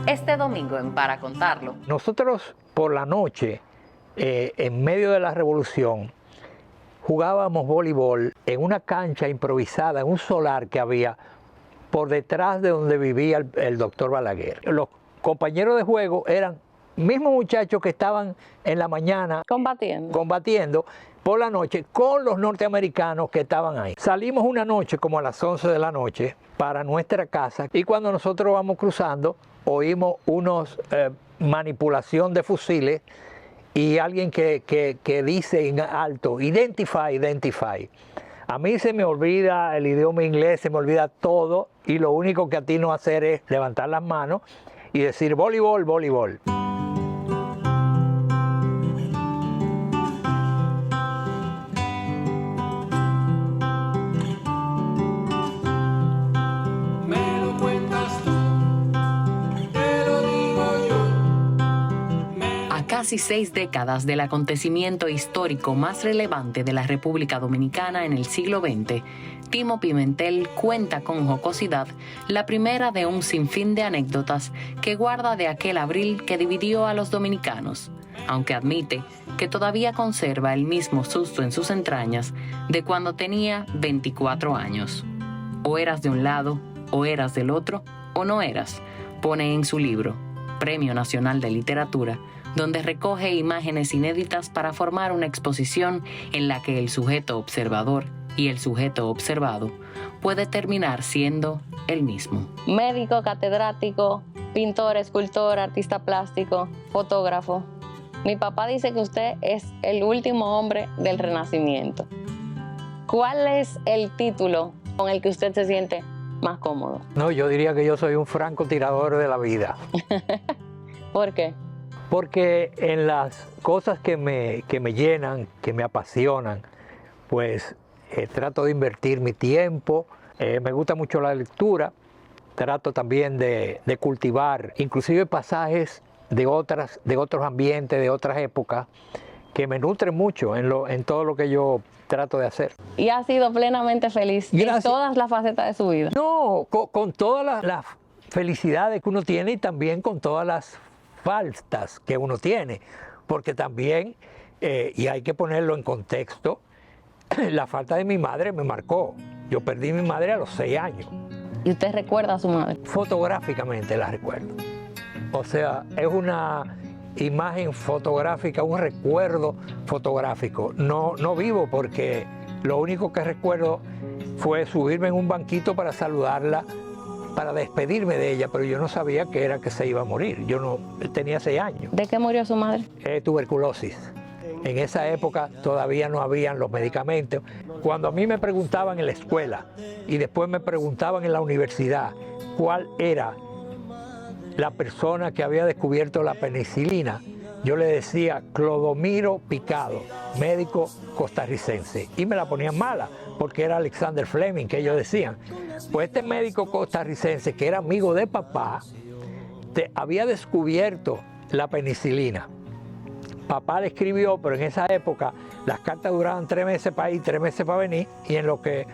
Este domingo en Para Contarlo. Nosotros por la noche, en medio de la revolución, jugábamos voleibol en una cancha improvisada, en un solar que había por detrás de donde vivía el doctor Balaguer. Los compañeros de juego eran mismos muchachos que estaban en la mañana combatiendo por la noche con los norteamericanos que estaban ahí. Salimos una noche como a las 11 de la noche para nuestra casa y cuando nosotros vamos cruzando oímos unos manipulación de fusiles y alguien que dice en alto, identify, identify. A mí se me olvida el idioma inglés, se me olvida todo y lo único que atino a hacer es levantar las manos y decir voleibol, voleibol. Casi 6 décadas del acontecimiento histórico más relevante de la República Dominicana en el siglo XX, Timo Pimentel cuenta con jocosidad la primera de un sinfín de anécdotas que guarda de aquel abril que dividió a los dominicanos, aunque admite que todavía conserva el mismo susto en sus entrañas de cuando tenía 24 años. O eras de un lado, o eras del otro, o no eras, pone en su libro, Premio Nacional de Literatura, donde recoge imágenes inéditas para formar una exposición en la que el sujeto observador y el sujeto observado puede terminar siendo el mismo. Médico, catedrático, pintor, escultor, artista plástico, fotógrafo. Mi papá dice que usted es el último hombre del Renacimiento. ¿Cuál es el título con el que usted se siente más cómodo? No, yo diría que yo soy un francotirador de la vida. ¿Por qué? Porque en las cosas que me llenan, que me apasionan, pues trato de invertir mi tiempo, me gusta mucho la lectura, trato también de cultivar inclusive pasajes de otros ambientes, de otras épocas, que me nutren mucho en todo lo que yo trato de hacer. ¿Y ha sido plenamente feliz en todas las facetas de su vida? No, con todas las felicidades que uno tiene y también con todas las faltas que uno tiene, porque también, y hay que ponerlo en contexto, la falta de mi madre me marcó. Yo perdí a mi madre a los 6 años. ¿Y usted recuerda a su madre? Fotográficamente la recuerdo. O sea, es una imagen fotográfica, un recuerdo fotográfico. No vivo porque lo único que recuerdo fue subirme en un banquito para saludarla, para despedirme de ella, pero yo no sabía que era que se iba a morir. Yo no tenía 6 años. ¿De qué murió su madre? Tuberculosis. En esa época todavía no habían los medicamentos. Cuando a mí me preguntaban en la escuela y después me preguntaban en la universidad cuál era la persona que había descubierto la penicilina, yo le decía Clodomiro Picado, médico costarricense, y me la ponían mala porque era Alexander Fleming, que ellos decían. Pues este médico costarricense, que era amigo de papá, había descubierto la penicilina. Papá le escribió, pero en esa época las cartas duraban 3 meses para ir, 3 meses para venir, y en lo que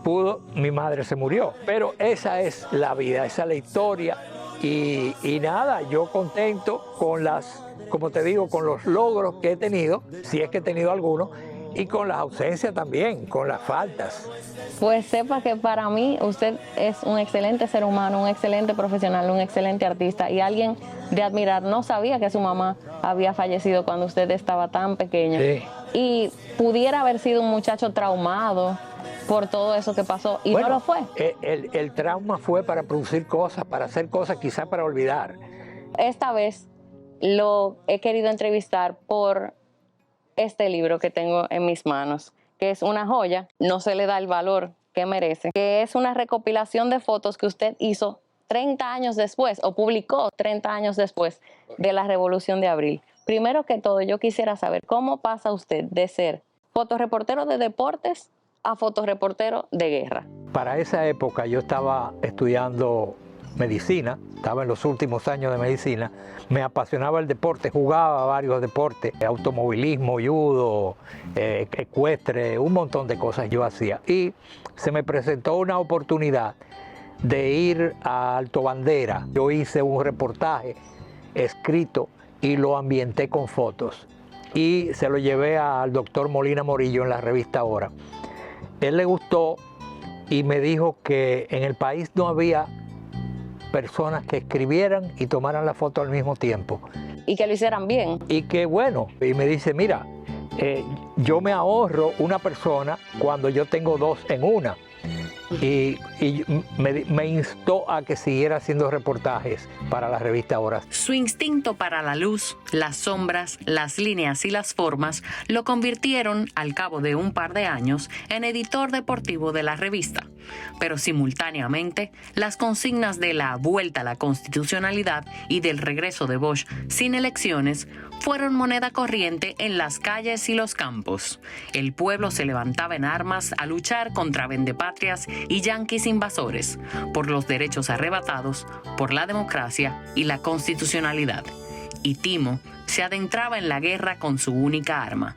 pudo, mi madre se murió. Pero esa es la vida, esa es la historia, y nada, yo contento con como te digo, con los logros que he tenido, si es que he tenido algunos, y con las ausencias también, con las faltas. Pues sepa que para mí usted es un excelente ser humano, un excelente profesional, un excelente artista y alguien de admirar. No sabía que su mamá había fallecido cuando usted estaba tan pequeño. Sí. Y pudiera haber sido un muchacho traumado por todo eso que pasó y bueno, no lo fue. El trauma fue para producir cosas, para hacer cosas, quizás para olvidar. Esta vez lo he querido entrevistar por este libro que tengo en mis manos, que es una joya, no se le da el valor que merece, que es una recopilación de fotos que usted hizo 30 años después, o publicó 30 años después de la Revolución de Abril. Primero que todo, yo quisiera saber cómo pasa usted de ser fotoreportero de deportes a fotoreportero de guerra. Para esa época yo estaba estudiando medicina, estaba en los últimos años de medicina, me apasionaba el deporte, jugaba varios deportes, automovilismo, judo, ecuestre, un montón de cosas yo hacía. Y se me presentó una oportunidad de ir a Alto Bandera. Yo hice un reportaje escrito y lo ambienté con fotos y se lo llevé al doctor Molina Morillo en la revista Hora. Él le gustó y me dijo que en el país no había personas que escribieran y tomaran la foto al mismo tiempo. Y que lo hicieran bien. Y que bueno, y me dice, mira, yo me ahorro una persona cuando yo tengo dos en una. Y me instó a que siguiera haciendo reportajes para la revista Hora. Su instinto para la luz, las sombras, las líneas y las formas lo convirtieron, al cabo de un par de años, en editor deportivo de la revista. Pero simultáneamente, las consignas de la vuelta a la constitucionalidad y del regreso de Bosch sin elecciones fueron moneda corriente en las calles y los campos. El pueblo se levantaba en armas a luchar contra vendepatrias y yanquis invasores, por los derechos arrebatados, por la democracia y la constitucionalidad. Y Timo se adentraba en la guerra con su única arma,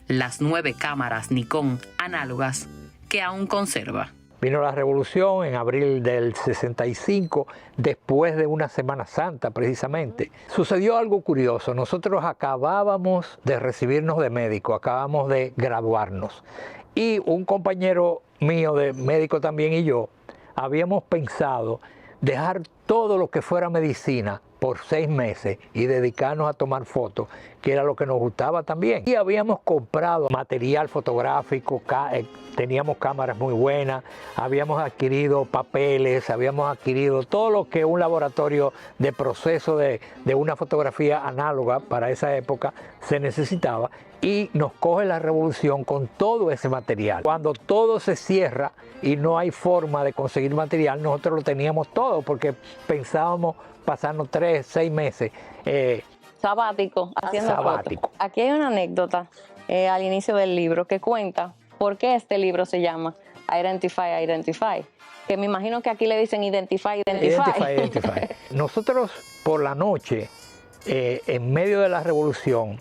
las 9 cámaras Nikon análogas que aún conserva. Vino la revolución en abril del 65, después de una Semana Santa precisamente. Sucedió algo curioso, nosotros acabábamos de recibirnos de médico, acabamos de graduarnos. Y un compañero mío de médico también y yo, habíamos pensado dejar todo lo que fuera medicina por 6 meses y dedicarnos a tomar fotos, que era lo que nos gustaba también. Y habíamos comprado material fotográfico, teníamos cámaras muy buenas, habíamos adquirido papeles, habíamos adquirido todo lo que un laboratorio de proceso de una fotografía análoga para esa época se necesitaba. Y nos coge la revolución con todo ese material. Cuando todo se cierra y no hay forma de conseguir material, nosotros lo teníamos todo porque pensábamos pasarnos 3, 6 meses. Sabático, haciendo fotos. Aquí hay una anécdota al inicio del libro que cuenta por qué este libro se llama Identify, Identify. Que me imagino que aquí le dicen Identify, Identify. Identify, Identify. Nosotros por la noche, en medio de la revolución,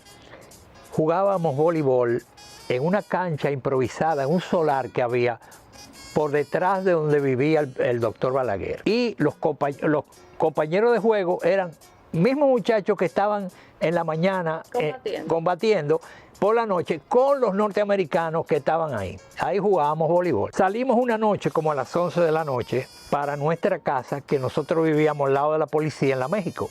jugábamos voleibol en una cancha improvisada, en un solar que había por detrás de donde vivía el doctor Balaguer. Y los compañeros de juego eran mismos muchachos que estaban en la mañana combatiendo por la noche con los norteamericanos que estaban ahí. Ahí jugábamos voleibol. Salimos una noche como a las 11 de la noche para nuestra casa, que nosotros vivíamos al lado de la policía en la México.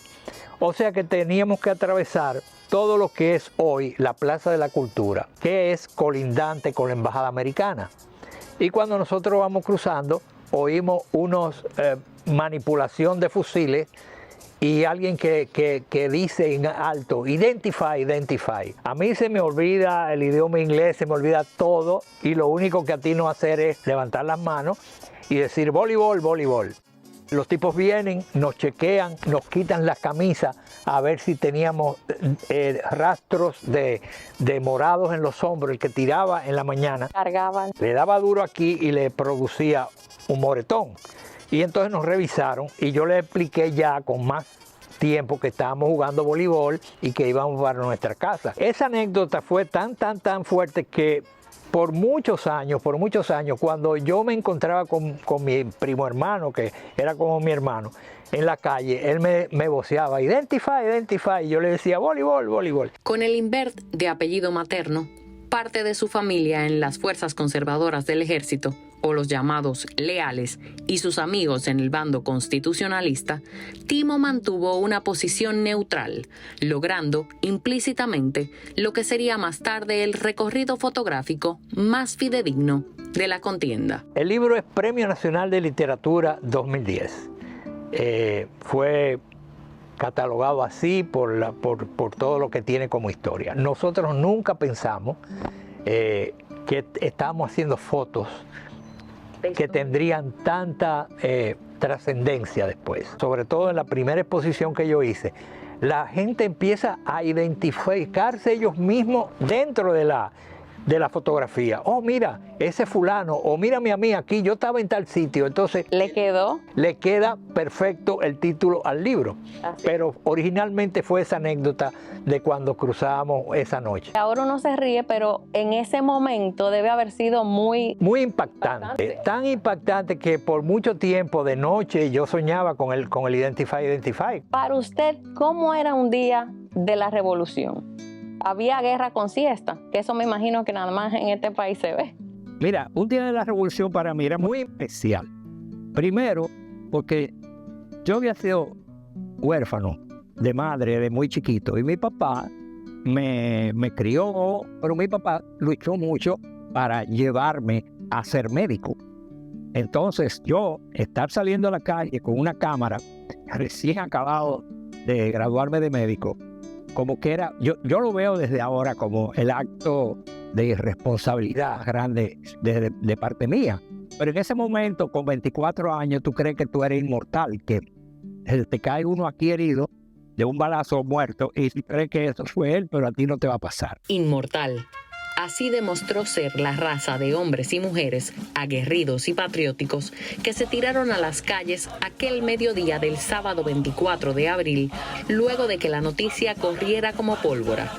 O sea que teníamos que atravesar todo lo que es hoy la Plaza de la Cultura, que es colindante con la Embajada Americana. Y cuando nosotros vamos cruzando, oímos unos manipulación de fusiles y alguien que dice en alto, Identify, Identify. A mí se me olvida el idioma inglés, se me olvida todo, y lo único que atino a hacer es levantar las manos y decir voleibol, voleibol. Los tipos vienen, nos chequean, nos quitan las camisas a ver si teníamos rastros de morados en los hombros. El que tiraba en la mañana Cargaban. le daba duro aquí y le producía un moretón. Y entonces nos revisaron y yo le expliqué ya con más tiempo que estábamos jugando voleibol y que íbamos para nuestra casa. Esa anécdota fue tan fuerte que por muchos años, cuando yo me encontraba con mi primo hermano, que era como mi hermano, en la calle, él me voceaba, Identify, Identify, y yo le decía, voleibol, voleibol. Con el Imbert de apellido materno, parte de su familia en las fuerzas conservadoras del ejército, o los llamados leales, y sus amigos en el bando constitucionalista, Timo mantuvo una posición neutral, logrando implícitamente lo que sería más tarde el recorrido fotográfico más fidedigno de la contienda. El libro es Premio Nacional de Literatura 2010. Fue catalogado así por todo lo que tiene como historia. Nosotros nunca pensamos que estábamos haciendo fotos que tendrían tanta trascendencia después. Sobre todo en la primera exposición que yo hice, la gente empieza a identificarse ellos mismos dentro de de la fotografía. Oh, mira, ese fulano, o mírame a mí aquí, yo estaba en tal sitio. Entonces, ¿Le quedó? le queda perfecto el título al libro. Así. Pero originalmente fue esa anécdota de cuando cruzábamos esa noche. Ahora uno se ríe, pero en ese momento debe haber sido muy... Muy impactante, tan impactante que por mucho tiempo de noche yo soñaba con el Identify. Para usted, ¿cómo era un día de la revolución? ¿Había guerra con siesta? Que eso me imagino que nada más en este país se ve. Mira, un día de la revolución para mí era muy especial. Primero, porque yo había sido huérfano de madre de muy chiquito y mi papá me crió, pero mi papá luchó mucho para llevarme a ser médico. Entonces yo estar saliendo a la calle con una cámara, recién acabado de graduarme de médico, como que era, yo lo veo desde ahora como el acto de irresponsabilidad grande de parte mía. Pero en ese momento, con 24 años, tú crees que tú eres inmortal, que te cae uno aquí herido de un balazo muerto y tú crees que eso fue él, pero a ti no te va a pasar. Inmortal. Así demostró ser la raza de hombres y mujeres aguerridos y patrióticos que se tiraron a las calles aquel mediodía del sábado 24 de abril, luego de que la noticia corriera como pólvora.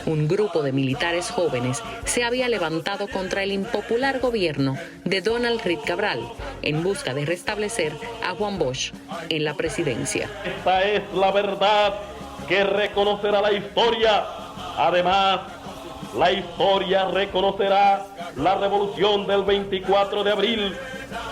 Un grupo de militares jóvenes se había levantado contra el impopular gobierno de Donald Reed Cabral en busca de restablecer a Juan Bosch en la presidencia. Esta es la verdad que reconocerá la historia. Además, la historia reconocerá la revolución del 24 de abril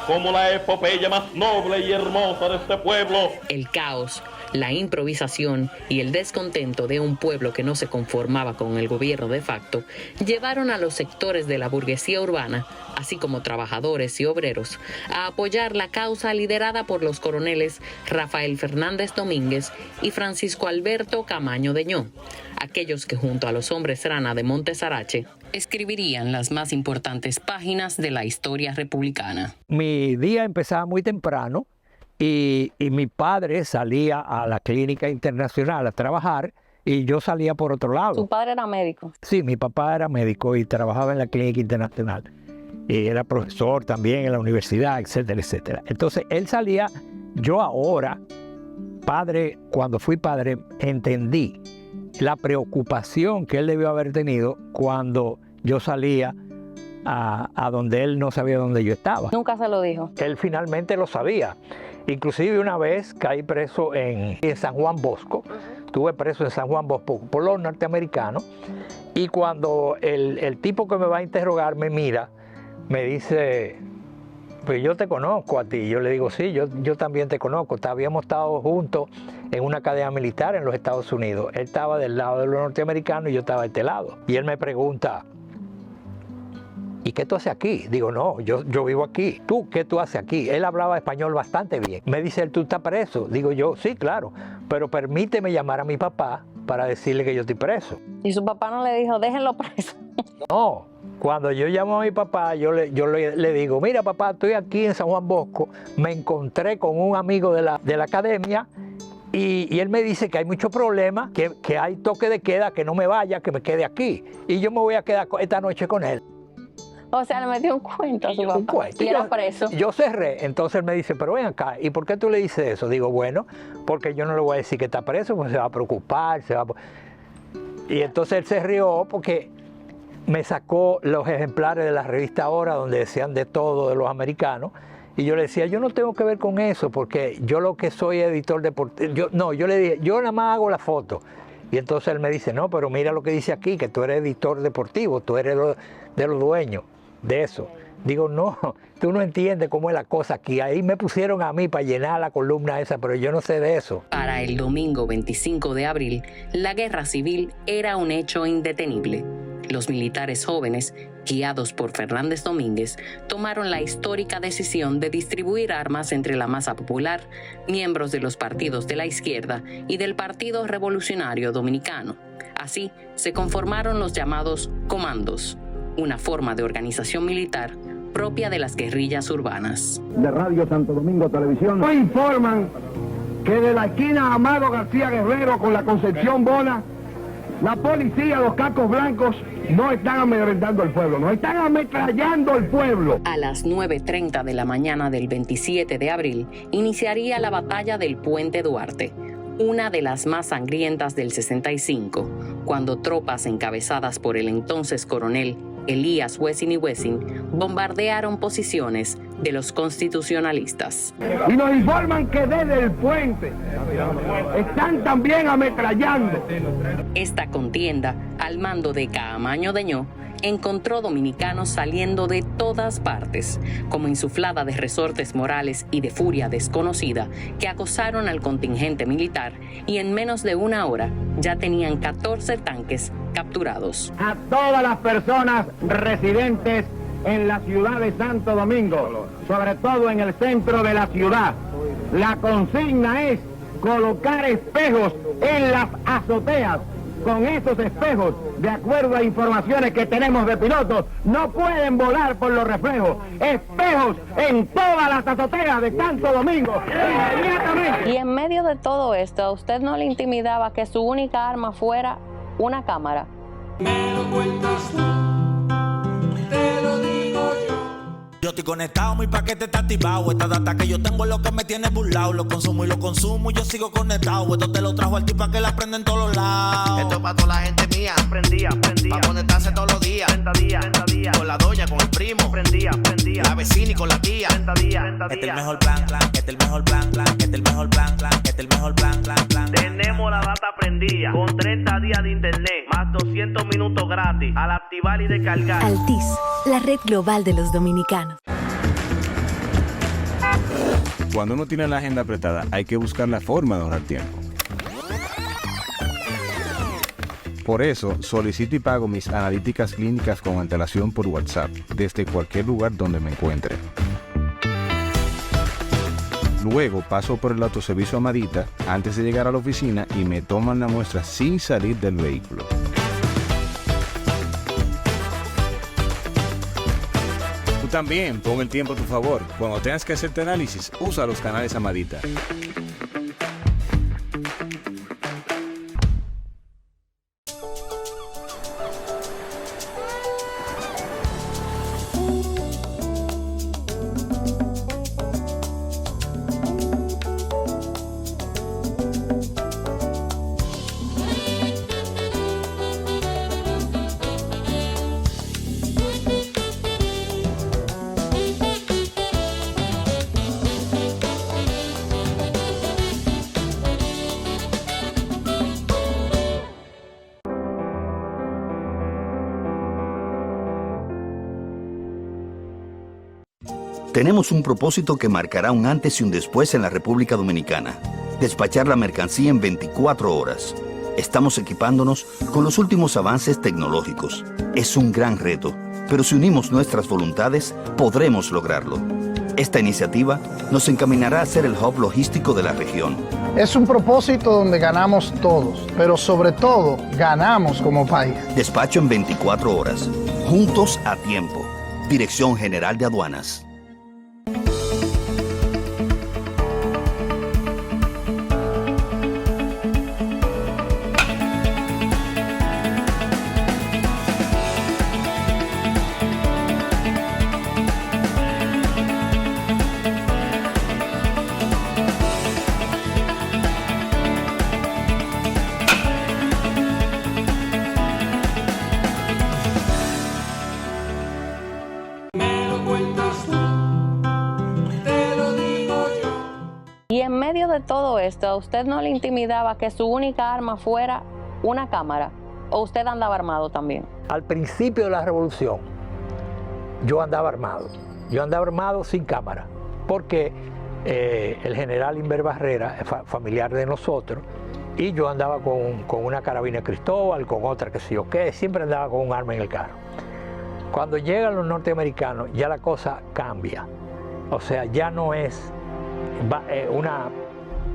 como la epopeya más noble y hermosa de este pueblo. El caos, la improvisación y el descontento de un pueblo que no se conformaba con el gobierno de facto llevaron a los sectores de la burguesía urbana, así como trabajadores y obreros, a apoyar la causa liderada por los coroneles Rafael Fernández Domínguez y Francisco Alberto Camaño Deñó, aquellos que junto a los hombres rana de Montesarache escribirían las más importantes páginas de la historia republicana. Mi día empezaba muy temprano y mi padre salía a la clínica internacional a trabajar y yo salía por otro lado. ¿Su padre era médico? Sí, mi papá era médico y trabajaba en la clínica internacional. Y era profesor también en la universidad, etcétera, etcétera. Entonces, él salía, yo ahora, padre, cuando fui padre, entendí la preocupación que él debió haber tenido cuando yo salía a donde él no sabía dónde yo estaba. Nunca se lo dijo. Él finalmente lo sabía. Inclusive una vez caí preso en San Juan Bosco. Estuve preso en San Juan Bosco por los norteamericanos. Y cuando el tipo que me va a interrogar me mira, me dice, pues yo te conozco a ti. Yo le digo, sí, yo también te conozco. Habíamos estado juntos en una academia militar en los Estados Unidos. Él estaba del lado de los norteamericanos y yo estaba de este lado. Y él me pregunta, ¿y qué tú haces aquí? Digo, no, yo vivo aquí. ¿Tú qué tú haces aquí? Él hablaba español bastante bien. Me dice, ¿tú estás preso? Digo yo, sí, claro, pero permíteme llamar a mi papá para decirle que yo estoy preso. ¿Y su papá no le dijo, déjenlo preso? No, cuando yo llamo a mi papá, yo le digo, mira papá, estoy aquí en San Juan Bosco, me encontré con un amigo de la academia y él me dice que hay muchos problemas, que hay toque de queda, que no me vaya, que me quede aquí. Y yo me voy a quedar esta noche con él. O sea, le metió un cuento a su papá. Un cuento. Y era preso. Yo cerré, entonces él me dice, pero ven acá, ¿y por qué tú le dices eso? Digo, bueno, porque yo no le voy a decir que está preso, pues se va a preocupar, Y entonces él se rió porque me sacó los ejemplares de la revista Ahora, donde decían de todo de los americanos, y yo le decía, yo no tengo que ver con eso, porque yo lo que soy editor deportivo, yo le dije, yo nada más hago la foto. Y entonces él me dice, no, pero mira lo que dice aquí, que tú eres editor deportivo, tú eres de los dueños de eso. Digo, no, tú no entiendes cómo es la cosa aquí. Ahí me pusieron a mí para llenar la columna esa, pero yo no sé de eso. Para el domingo 25 de abril, la guerra civil era un hecho indetenible. Los militares jóvenes, guiados por Fernández Domínguez, tomaron la histórica decisión de distribuir armas entre la masa popular, miembros de los partidos de la izquierda y del Partido Revolucionario Dominicano. Así se conformaron los llamados comandos, una forma de organización militar propia de las guerrillas urbanas. De Radio Santo Domingo Televisión nos informan que de la esquina Amado García Guerrero con la Concepción Bona, la policía, los cascos blancos no están amedrentando al pueblo, no están ametrallando al pueblo. A las 9:30 de la mañana del 27 de abril iniciaría la batalla del Puente Duarte, una de las más sangrientas del 65, cuando tropas encabezadas por el entonces coronel Elías Wessing y Wessing bombardearon posiciones de los constitucionalistas. Y nos informan que desde el puente están también ametrallando. Esta contienda, al mando de Caamaño Deñó, encontró dominicanos saliendo de todas partes, como insuflada de resortes morales y de furia desconocida, que acosaron al contingente militar y en menos de una hora ya tenían 14 tanques capturados. A todas las personas residentes en la ciudad de Santo Domingo, sobre todo en el centro de la ciudad, la consigna es colocar espejos en las azoteas. Con esos espejos, de acuerdo a informaciones que tenemos de pilotos, no pueden volar por los reflejos. Espejos en todas las azoteas de Santo Domingo, inmediatamente. Y en medio de todo esto, ¿a usted no le intimidaba que su única arma fuera una cámara? Me lo cuentas tú, te lo digo yo. Yo estoy conectado, mi paquete está activado. Esta data que yo tengo es lo que me tiene burlado. Lo consumo y yo sigo conectado. Esto te lo trajo al tipo para que la prenda en todos lados. Esto es para toda la gente mía. Prendía. Pa' conectarse todos los días. 30 días. Con la doña, con el primo. Prendía. La vecina y con la tía. 30 días. Este es el mejor plan. Este es el mejor plan. Este es el mejor plan. Este es el mejor plan. Tenemos la data prendida. Con 30 días de internet. Más 200 minutos gratis. Al activar y descargar. Altiz, la red global de los dominicanos. Cuando uno tiene la agenda apretada, hay que buscar la forma de ahorrar tiempo. Por eso, solicito y pago mis analíticas clínicas con antelación por WhatsApp, desde cualquier lugar donde me encuentre. Luego paso por el autoservicio Amadita antes de llegar a la oficina y me toman la muestra sin salir del vehículo. Tú también, pon el tiempo a tu favor. Cuando tengas que hacerte análisis, usa los canales Amadita. Tenemos un propósito que marcará un antes y un después en la República Dominicana. Despachar la mercancía en 24 horas. Estamos equipándonos con los últimos avances tecnológicos. Es un gran reto, pero si unimos nuestras voluntades, podremos lograrlo. Esta iniciativa nos encaminará a ser el hub logístico de la región. Es un propósito donde ganamos todos, pero sobre todo, ganamos como país. Despacho en 24 horas. Juntos a tiempo. Dirección General de Aduanas. Y en medio de todo esto, ¿a usted no le intimidaba que su única arma fuera una cámara? ¿O usted andaba armado también? Al principio de la revolución, yo andaba armado. Yo andaba armado sin cámara, porque el general Inver Barrera es familiar de nosotros, y yo andaba con una carabina Cristóbal, con otra que sé yo qué, siempre andaba con un arma en el carro. Cuando llegan los norteamericanos, ya la cosa cambia. O sea, ya no es un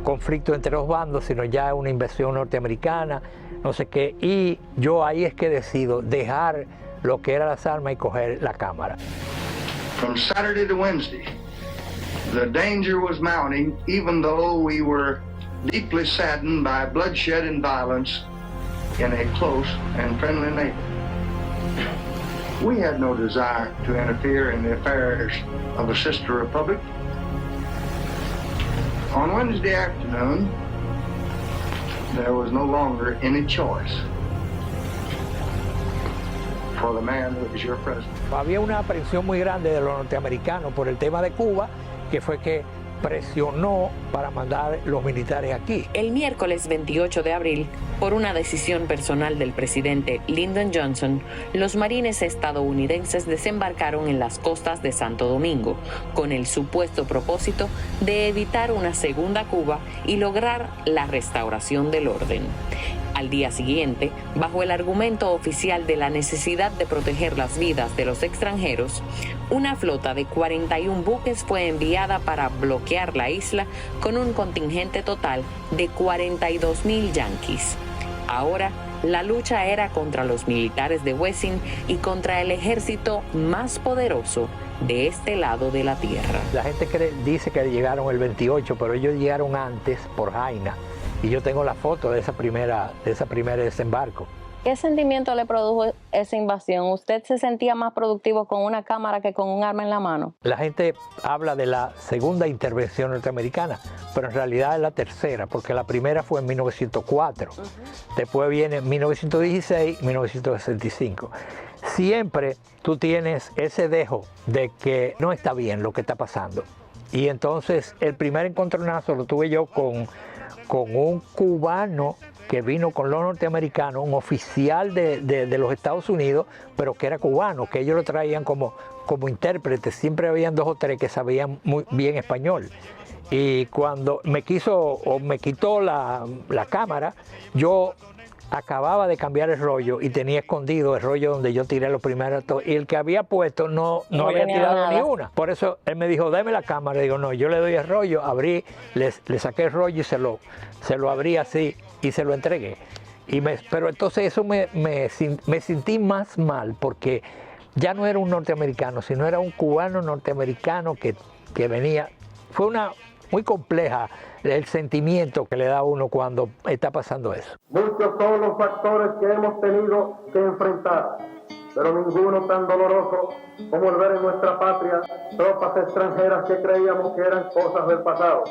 conflicto entre los bandos, sino ya una invasión norteamericana, no sé qué, y yo ahí es que decido dejar lo que eran las armas y coger la cámara. From Saturday to Wednesday, the danger was mounting, even though we were deeply saddened by bloodshed and violence in a close and friendly neighbor. We had no desire to interfere in the affairs of a sister republic. On Wednesday afternoon, there was no longer any choice for the man that was your president. Había una presión muy grande de los norteamericanos por el tema de Cuba, que fue que presionó para mandar los militares aquí. El miércoles 28 de abril, por una decisión personal del presidente Lyndon Johnson, los marines estadounidenses desembarcaron en las costas de Santo Domingo, con el supuesto propósito de evitar una segunda Cuba y lograr la restauración del orden. Al día siguiente, bajo el argumento oficial de la necesidad de proteger las vidas de los extranjeros, una flota de 41 buques fue enviada para bloquear la isla con un contingente total de 42,000 yanquis. Ahora, la lucha era contra los militares de Wessing y contra el ejército más poderoso de este lado de la tierra. La gente dice que llegaron el 28, pero ellos llegaron antes por Jaina. Y yo tengo la foto de ese primer desembarco. ¿Qué sentimiento le produjo esa invasión? ¿Usted se sentía más productivo con una cámara que con un arma en la mano? La gente habla de la segunda intervención norteamericana, pero en realidad es la tercera, porque la primera fue en 1904. Después viene 1916, 1965. Siempre tú tienes ese dejo de que no está bien lo que está pasando. Y entonces el primer encontronazo lo tuve yo con un cubano que vino con los norteamericanos, un oficial de los Estados Unidos, pero que era cubano, que ellos lo traían como intérprete. Siempre habían 2 o 3 que sabían muy bien español. Y cuando me quitó la cámara, yo acababa de cambiar el rollo y tenía escondido el rollo donde yo tiré los primeros, y el que había puesto no había tirado nada. Ni una. Por eso él me dijo, dame la cámara. Y digo, no, yo le doy el rollo, abrí, le saqué el rollo y se lo abrí así y se lo entregué. Pero entonces eso me sentí más mal, porque ya no era un norteamericano, sino era un cubano norteamericano que venía. Fue muy compleja el sentimiento que le da a uno cuando está pasando eso. Muchos son los factores que hemos tenido que enfrentar, pero ninguno tan doloroso como el ver en nuestra patria tropas extranjeras que creíamos que eran cosas del pasado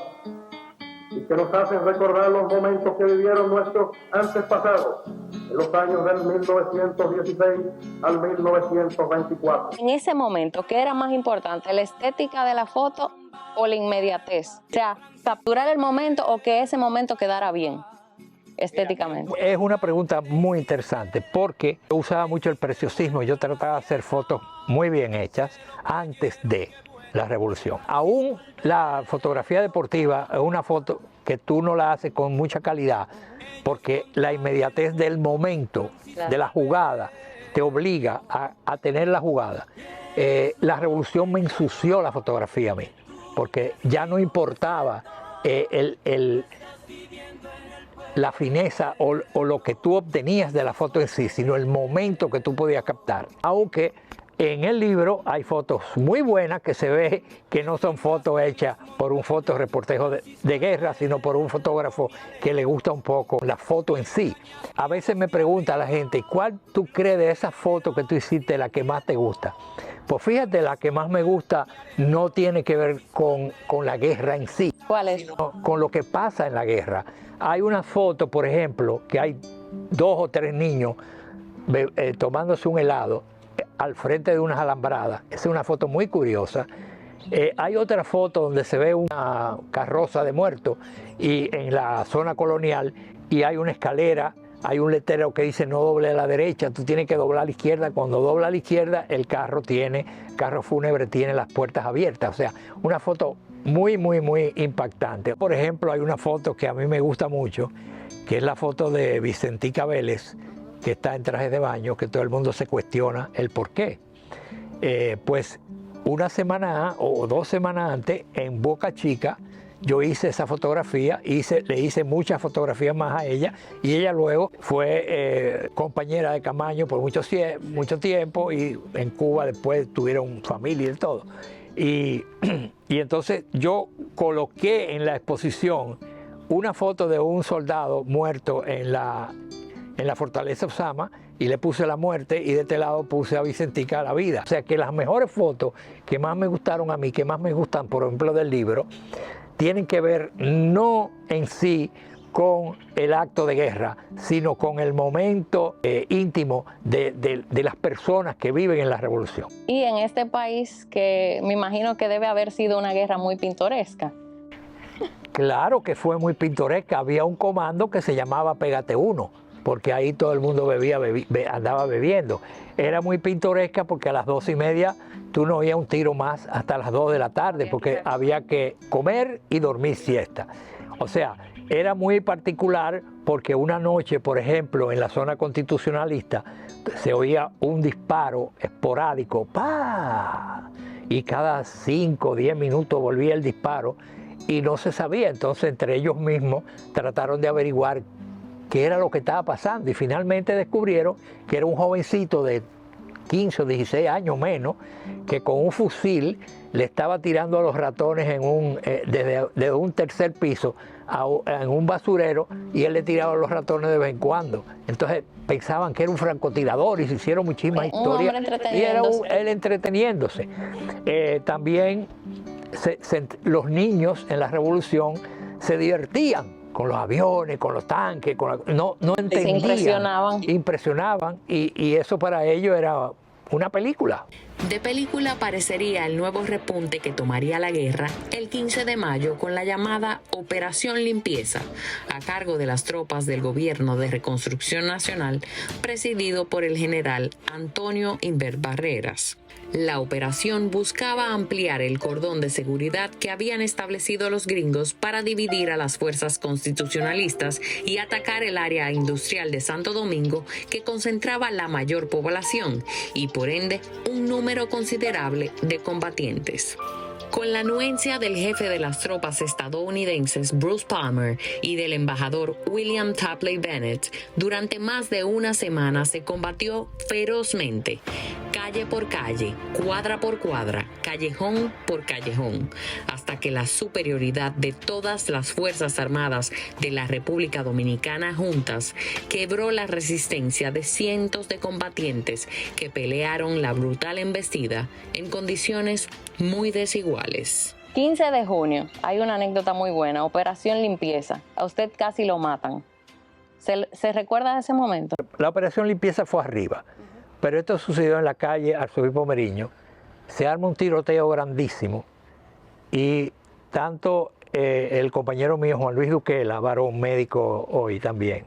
y que nos hacen recordar los momentos que vivieron nuestros antepasados en los años del 1916 al 1924. En ese momento, ¿qué era más importante, la estética de la foto o la inmediatez? O sea, capturar el momento o que ese momento quedara bien estéticamente. Es una pregunta muy interesante, porque yo usaba mucho el preciosismo. Yo trataba de hacer fotos muy bien hechas antes de la revolución. Aún la fotografía deportiva es una foto que tú no la haces con mucha calidad, porque la inmediatez del momento, claro, de la jugada, te obliga a tener la jugada. La revolución me ensució la fotografía a mí, porque ya no importaba la fineza o lo que tú obtenías de la foto en sí, sino el momento que tú podías captar. Aunque en el libro hay fotos muy buenas que se ve que no son fotos hechas por un fotoreportero de guerra, sino por un fotógrafo que le gusta un poco la foto en sí. A veces me pregunta la gente, ¿cuál tú crees de esa foto que tú hiciste la que más te gusta? Pues fíjate, la que más me gusta no tiene que ver con la guerra en sí. ¿Cuál es? Sino con lo que pasa en la guerra. Hay una foto, por ejemplo, que hay 2 o 3 niños tomándose un helado al frente de unas alambradas. Esa es una foto muy curiosa. Hay otra foto donde se ve una carroza de muertos y en la zona colonial, y hay una escalera, hay un letrero que dice no doble a la derecha, tú tienes que doblar a la izquierda. Cuando dobla a la izquierda, el carro fúnebre tiene las puertas abiertas. O sea, una foto muy, muy, muy impactante. Por ejemplo, hay una foto que a mí me gusta mucho, que es la foto de Vicentica Vélez, que está en traje de baño, que todo el mundo se cuestiona el por qué. Pues una semana o 2 semanas antes, en Boca Chica, yo hice esa fotografía, le hice muchas fotografías más a ella, y ella luego fue compañera de Camaño por mucho tiempo, y en Cuba después tuvieron familia y todo. Y entonces yo coloqué en la exposición una foto de un soldado muerto en en la fortaleza Osama y le puse la muerte, y de este lado puse a Vicentica la vida. O sea que las mejores fotos que más me gustaron a mí, que más me gustan, por ejemplo, del libro, tienen que ver no en sí con el acto de guerra, sino con el momento íntimo de las personas que viven en la revolución. Y en este país, que me imagino que debe haber sido una guerra muy pintoresca. Claro que fue muy pintoresca. Había un comando que se llamaba Pégate Uno, porque ahí todo el mundo andaba bebiendo. Era muy pintoresca porque a las 2:30 tú no oías un tiro más hasta las 2 de la tarde, porque había que comer y dormir siesta. O sea, era muy particular porque una noche, por ejemplo, en la zona constitucionalista, se oía un disparo esporádico, ¡pah! Y cada 5 o 10 minutos volvía el disparo y no se sabía. Entonces, entre ellos mismos trataron de averiguar qué era lo que estaba pasando y finalmente descubrieron que era un jovencito de 15 o 16 años menos, que con un fusil le estaba tirando a los ratones desde un tercer piso en un basurero, y él le tiraba a los ratones de vez en cuando. Entonces pensaban que era un francotirador y se hicieron muchísimas historias. Y era él entreteniéndose. También los niños en la revolución se divertían con los aviones, con los tanques, no entendían, impresionaban y eso para ellos era una película. De película parecería el nuevo repunte que tomaría la guerra el 15 de mayo con la llamada Operación Limpieza, a cargo de las tropas del Gobierno de Reconstrucción Nacional, presidido por el general Antonio Inver Barreras. La operación buscaba ampliar el cordón de seguridad que habían establecido los gringos para dividir a las fuerzas constitucionalistas y atacar el área industrial de Santo Domingo, que concentraba la mayor población y por ende un número considerable de combatientes. Con la anuencia del jefe de las tropas estadounidenses Bruce Palmer y del embajador William Tapley Bennett, durante más de una semana se combatió ferozmente, calle por calle, cuadra por cuadra, callejón por callejón, hasta que la superioridad de todas las Fuerzas Armadas de la República Dominicana juntas quebró la resistencia de cientos de combatientes que pelearon la brutal embestida en condiciones muy desiguales. 15 de junio, hay una anécdota muy buena, Operación Limpieza. A usted casi lo matan. ¿Se recuerda de ese momento? La Operación Limpieza fue arriba, pero esto sucedió en la calle Arzobispo Meriño. Se arma un tiroteo grandísimo y tanto el compañero mío Juan Luis Duquela, varón médico hoy también,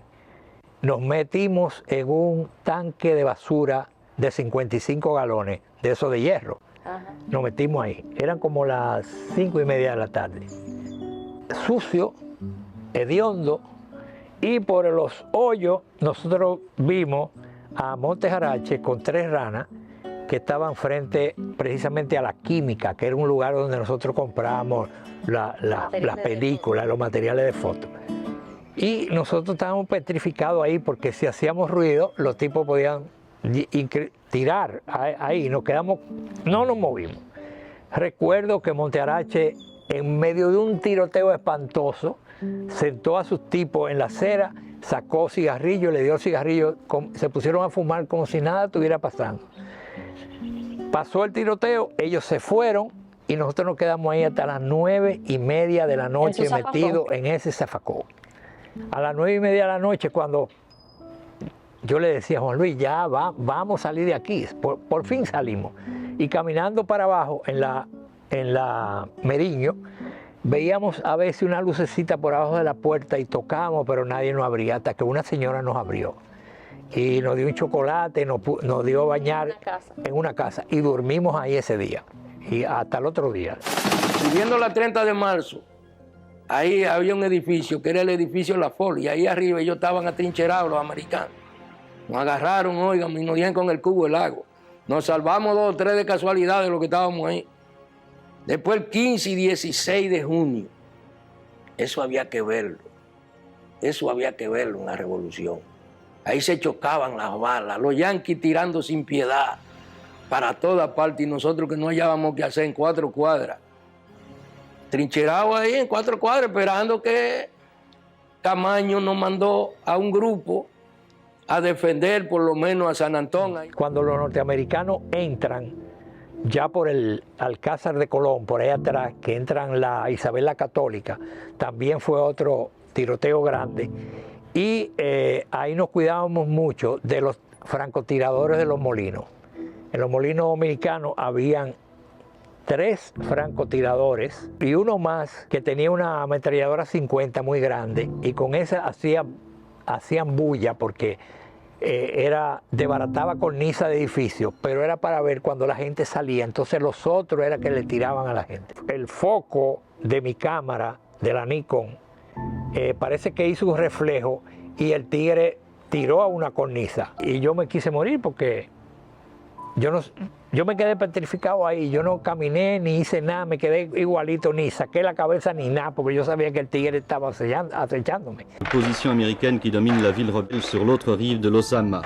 nos metimos en un tanque de basura de 55 galones, de eso de hierro. Ajá. Nos metimos ahí, eran como las 5:30 de la tarde. Sucio, hediondo, y por los hoyos nosotros vimos a Monte Jarache con 3 ranas que estaban frente precisamente a la Química, que era un lugar donde nosotros comprábamos las películas, los materiales de foto. Y nosotros estábamos petrificados ahí porque si hacíamos ruido, los tipos podían tirar ahí, nos quedamos, no nos movimos. Recuerdo que Montearache, en medio de un tiroteo espantoso, sentó a sus tipos en la acera, sacó cigarrillos, le dio cigarrillos, se pusieron a fumar como si nada estuviera pasando. Pasó el tiroteo, ellos se fueron y nosotros nos quedamos ahí hasta las 9:30 de la noche metidos en ese zafacón. A las 9:30 de la noche, cuando yo le decía a Juan Luis, ya vamos a salir de aquí, por fin salimos. Y caminando para abajo en la Meriño, veíamos a veces una lucecita por abajo de la puerta y tocábamos, pero nadie nos abría, hasta que una señora nos abrió. Y nos dio un chocolate, nos dio a bañar en una casa y dormimos ahí ese día, y hasta el otro día. Subiendo la 30 de marzo, ahí había un edificio, que era el edificio La Ford, y ahí arriba ellos estaban atrincherados los americanos. Nos agarraron, oigan, y nos dieron con el cubo del agua. Nos salvamos 2 o 3 de casualidad de los que estábamos ahí. Después el 15 y 16 de junio, eso había que verlo. Eso había que verlo en la revolución. Ahí se chocaban las balas, los yanquis tirando sin piedad para toda parte y nosotros que no hallábamos qué hacer en 4 cuadras. Trincherados ahí en 4 cuadras esperando que Camaño nos mandó a un grupo a defender por lo menos a San Antón. Cuando los norteamericanos entran ya por el Alcázar de Colón, por ahí atrás, que entran la Isabel la Católica, también fue otro tiroteo grande. Y ahí nos cuidábamos mucho de los francotiradores de los molinos. En los molinos dominicanos habían 3 francotiradores y uno más que tenía una ametralladora 50 muy grande, y con esa hacían bulla porque desbarataba cornisa de edificios, pero era para ver cuando la gente salía. Entonces los otros era que le tiraban a la gente. El foco de mi cámara, de la Nikon, parece que hizo un reflejo y el tigre tiró a una cornisa. Y yo me quise morir porque yo me quedé petrificado ahí. Yo no caminé ni hice nada, me quedé igualito, ni saqué la cabeza ni nada, porque yo sabía que el tigre estaba acechándome. Position américaine qui domine la ville rebelle sur l'autre rive de l'Osama.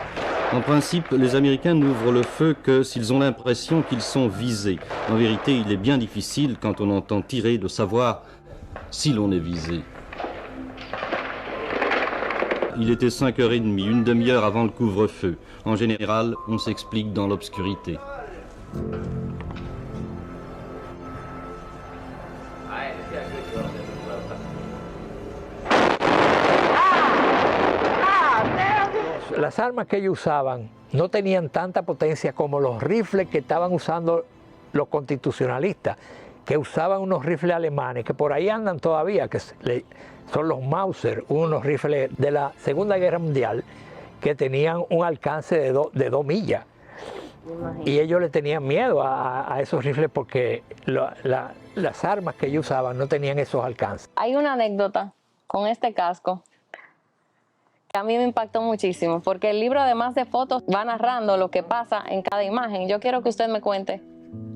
En principe, les Américains n'ouvrent le feu que s'ils ont l'impression qu'ils sont visés. En vérité, il est bien difficile, quand on entend tirer, de savoir si l'on est visé. Il était 5h30, une demi-heure avant le couvre-feu. En général, on s'explique dans l'obscurité. Las armas que ellos usaban no tenían tanta potencia como los rifles que estaban usando los constitucionalistas, que usaban unos rifles alemanes, que por ahí andan todavía, que son los Mauser, unos rifles de la Segunda Guerra Mundial, que tenían un alcance de 2 millas. Y ellos le tenían miedo a esos rifles porque las armas que ellos usaban no tenían esos alcances. Hay una anécdota con este casco que a mí me impactó muchísimo, porque el libro, además de fotos, va narrando lo que pasa en cada imagen. Yo quiero que usted me cuente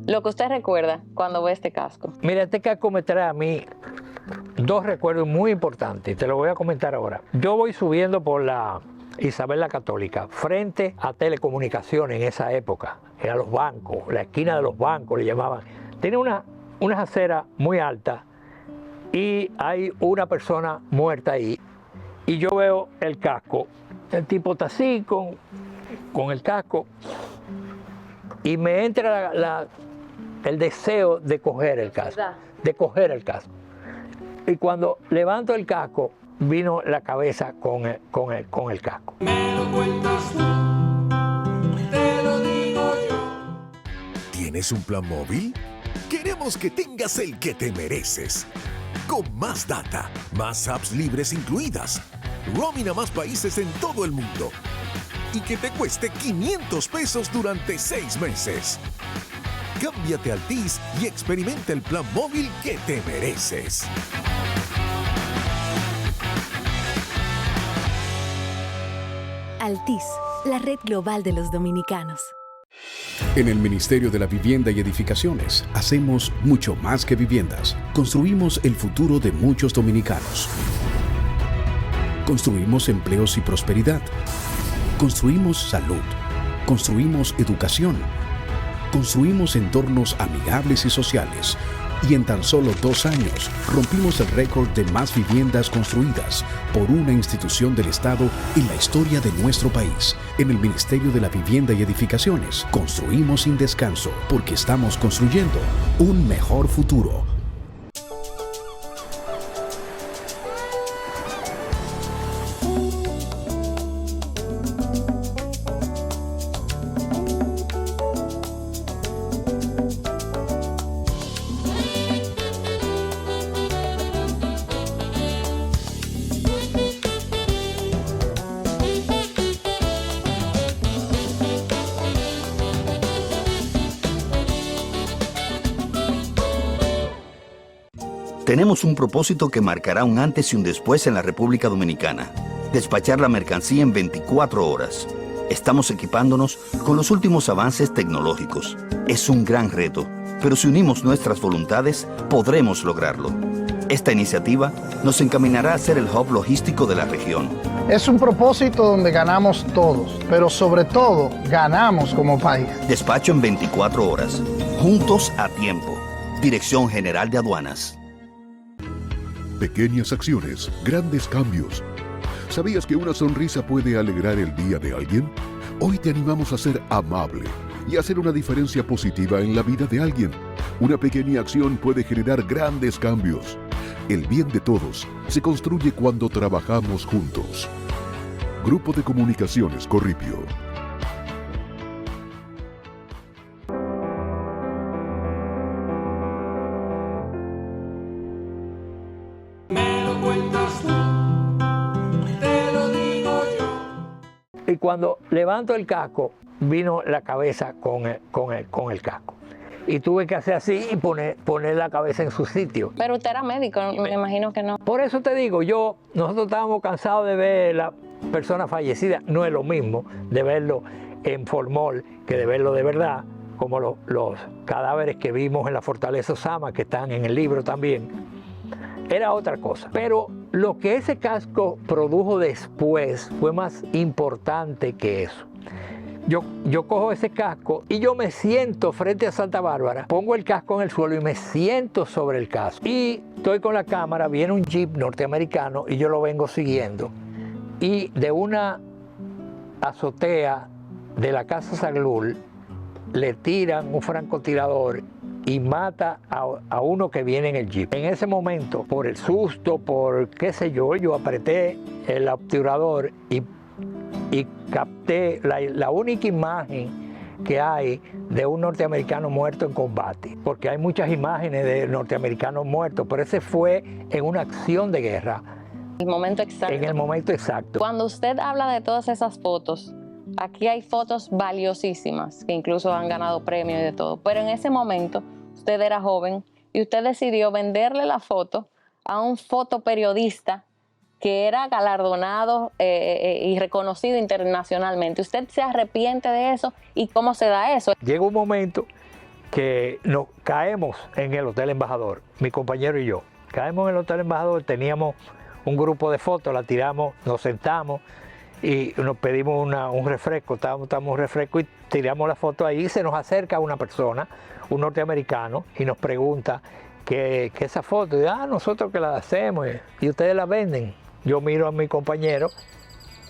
lo que usted recuerda cuando ve este casco. Mira, este casco me trae a mí 2 recuerdos muy importantes, te lo voy a comentar ahora. Yo voy subiendo por la Isabel la Católica, frente a telecomunicaciones en esa época, eran los bancos, la esquina de los bancos le llamaban. Tiene unas aceras muy altas y hay una persona muerta ahí, y yo veo el casco, el tipo está así con el casco, y me entra el deseo de coger el casco, y cuando levanto el casco, vino la cabeza con el casco. Me lo cuentas tú, te lo digo yo. ¿Tienes un plan móvil? Queremos que tengas el que te mereces. Con más data, más apps libres incluidas, roaming a más países en todo el mundo, y que te cueste 500 pesos durante 6 meses. Cámbiate a Altis y experimenta el plan móvil que te mereces. Altis, la red global de los dominicanos. En el Ministerio de la Vivienda y Edificaciones hacemos mucho más que viviendas. Construimos el futuro de muchos dominicanos. Construimos empleos y prosperidad. Construimos salud. Construimos educación. Construimos entornos amigables y sociales. Y en tan solo 2 años rompimos el récord de más viviendas construidas por una institución del Estado en la historia de nuestro país. En el Ministerio de la Vivienda y Edificaciones construimos sin descanso porque estamos construyendo un mejor futuro. Tenemos un propósito que marcará un antes y un después en la República Dominicana. Despachar la mercancía en 24 horas. Estamos equipándonos con los últimos avances tecnológicos. Es un gran reto, pero si unimos nuestras voluntades, podremos lograrlo. Esta iniciativa nos encaminará a ser el hub logístico de la región. Es un propósito donde ganamos todos, pero sobre todo, ganamos como país. Despacho en 24 horas. Juntos a tiempo. Dirección General de Aduanas. Pequeñas acciones, grandes cambios. ¿Sabías que una sonrisa puede alegrar el día de alguien? Hoy te animamos a ser amable y hacer una diferencia positiva en la vida de alguien. Una pequeña acción puede generar grandes cambios. El bien de todos se construye cuando trabajamos juntos. Grupo de Comunicaciones Corripio. Y cuando levanto el casco, vino la cabeza con el casco. Y tuve que hacer así y poner la cabeza en su sitio. Pero usted era médico, me imagino que no. Por eso te digo, nosotros estábamos cansados de ver la persona fallecida. No es lo mismo de verlo en formol que de verlo de verdad, como los cadáveres que vimos en la Fortaleza Osama, que están en el libro también. Era otra cosa. Pero lo que ese casco produjo después fue más importante que eso. Yo cojo ese casco y yo me siento frente a Santa Bárbara, pongo el casco en el suelo y me siento sobre el casco. Y estoy con la cámara, viene un jeep norteamericano y yo lo vengo siguiendo. Y de una azotea de la Casa Zaglul le tiran un francotirador y mata a uno que viene en el jeep. En ese momento, por el susto, por qué sé yo apreté el obturador y capté la única imagen que hay de un norteamericano muerto en combate, porque hay muchas imágenes de norteamericanos muertos, pero ese fue en una acción de guerra. El momento exacto. En el momento exacto. Cuando usted habla de todas esas fotos, aquí hay fotos valiosísimas que incluso han ganado premios y de todo, pero en ese momento usted era joven y usted decidió venderle la foto a un fotoperiodista que era galardonado y reconocido internacionalmente. ¿Usted se arrepiente de eso? ¿Y cómo se da eso? Llega un momento que nos caemos en el Hotel Embajador, mi compañero y yo. Caemos en el Hotel Embajador, teníamos un grupo de fotos, la tiramos, nos sentamos y nos pedimos un refresco, estábamos un refresco y tiramos la foto ahí y se nos acerca una persona, un norteamericano, y nos pregunta que esa foto, y nosotros que la hacemos y ustedes la venden. Yo miro a mi compañero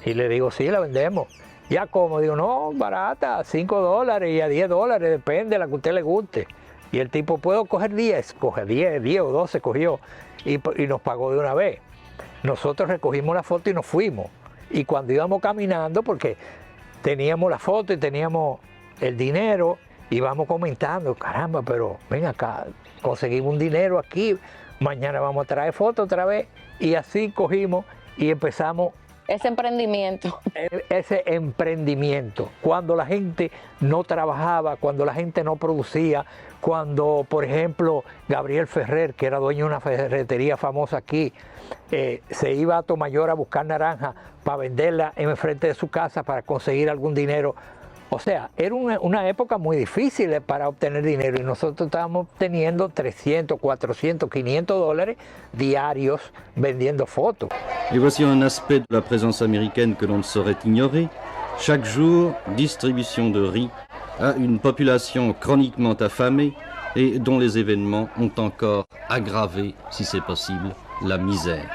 y le digo, sí, la vendemos. ¿Ya cómo? Digo, no, barata, $5 y a $10, depende de la que a usted le guste. Y el tipo, ¿puedo coger 10? Coge 10 o 12 cogió y nos pagó de una vez. Nosotros recogimos la foto y nos fuimos. Y cuando íbamos caminando, porque teníamos la foto y teníamos el dinero, íbamos comentando, caramba, pero ven acá, conseguimos un dinero aquí, mañana vamos a traer fotos otra vez. Y así cogimos y empezamos ese emprendimiento. Ese emprendimiento. Cuando la gente no trabajaba, cuando la gente no producía, cuando, por ejemplo, Gabriel Ferrer, que era dueño de una ferretería famosa aquí, se iba a Tomayor a buscar naranja para venderla en frente de su casa para conseguir algún dinero. O sea, era una época muy difícil para obtener dinero y nosotros estábamos teniendo 300, 400, $500 diarios vendiendo fotos. Et voici un aspect de la présence américaine que l'on ne saurait ignorer. Chaque jour, distribution de riz à une population chroniquement affamée et dont les événements ont encore aggravé, si c'est possible, la misère.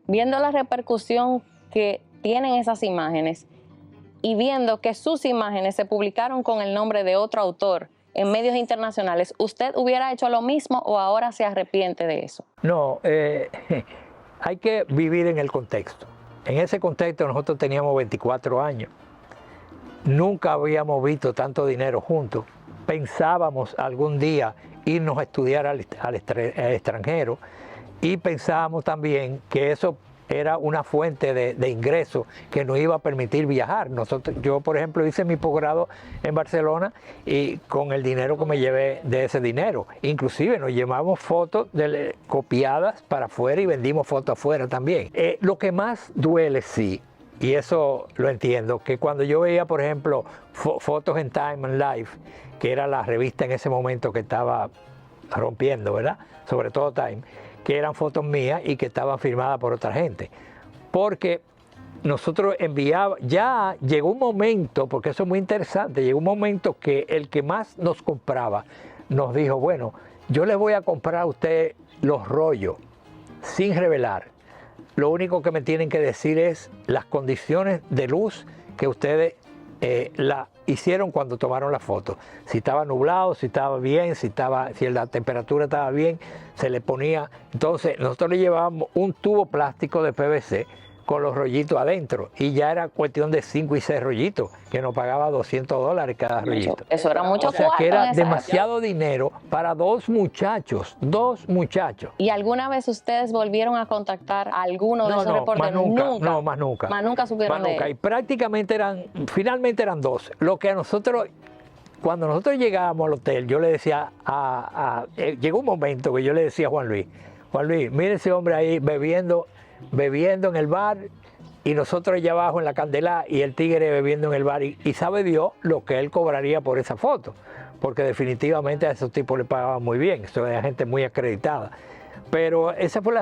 Viendo la repercusión que tienen esas imágenes y viendo que sus imágenes se publicaron con el nombre de otro autor en medios internacionales, ¿usted hubiera hecho lo mismo o ahora se arrepiente de eso? No, hay que vivir en el contexto. En ese contexto nosotros teníamos 24 años. Nunca habíamos visto tanto dinero juntos. Pensábamos algún día irnos a estudiar al extranjero. Y pensábamos también que eso era una fuente de ingresos que nos iba a permitir viajar. Yo, por ejemplo, hice mi posgrado en Barcelona y con el dinero que me llevé de ese dinero. Inclusive nos llevamos fotos copiadas para afuera y vendimos fotos afuera también. Lo que más duele, sí, y eso lo entiendo, que cuando yo veía, por ejemplo, fotos en Time and Life, que era la revista en ese momento que estaba rompiendo, ¿verdad? Sobre todo Time, que eran fotos mías y que estaban firmadas por otra gente. Porque nosotros enviábamos, ya llegó un momento, porque eso es muy interesante, llegó un momento que el que más nos compraba nos dijo, bueno, yo le voy a comprar a usted los rollos sin revelar. Lo único que me tienen que decir es las condiciones de luz que ustedes la hicieron cuando tomaron la foto. Si estaba nublado, si estaba bien, si la temperatura estaba bien, se le ponía. Entonces nosotros le llevábamos un tubo plástico de PVC con los rollitos adentro y ya era cuestión de 5 y 6 rollitos, que nos pagaba $200 cada rollito. Eso era mucho. O sea que era demasiado dinero para dos muchachos. ¿Y alguna vez ustedes volvieron a contactar a alguno de esos reporteros? Más nunca. Más nunca supieron de él. Y prácticamente finalmente eran 2. Lo que a nosotros, cuando nosotros llegábamos al hotel, yo le decía llegó un momento que yo le decía a Juan Luis, mire ese hombre ahí bebiendo en el bar y nosotros allá abajo en la Candela y el tigre bebiendo en el bar y sabe Dios lo que él cobraría por esa foto, porque definitivamente a esos tipos le pagaban muy bien, eso era gente muy acreditada. Pero esa fue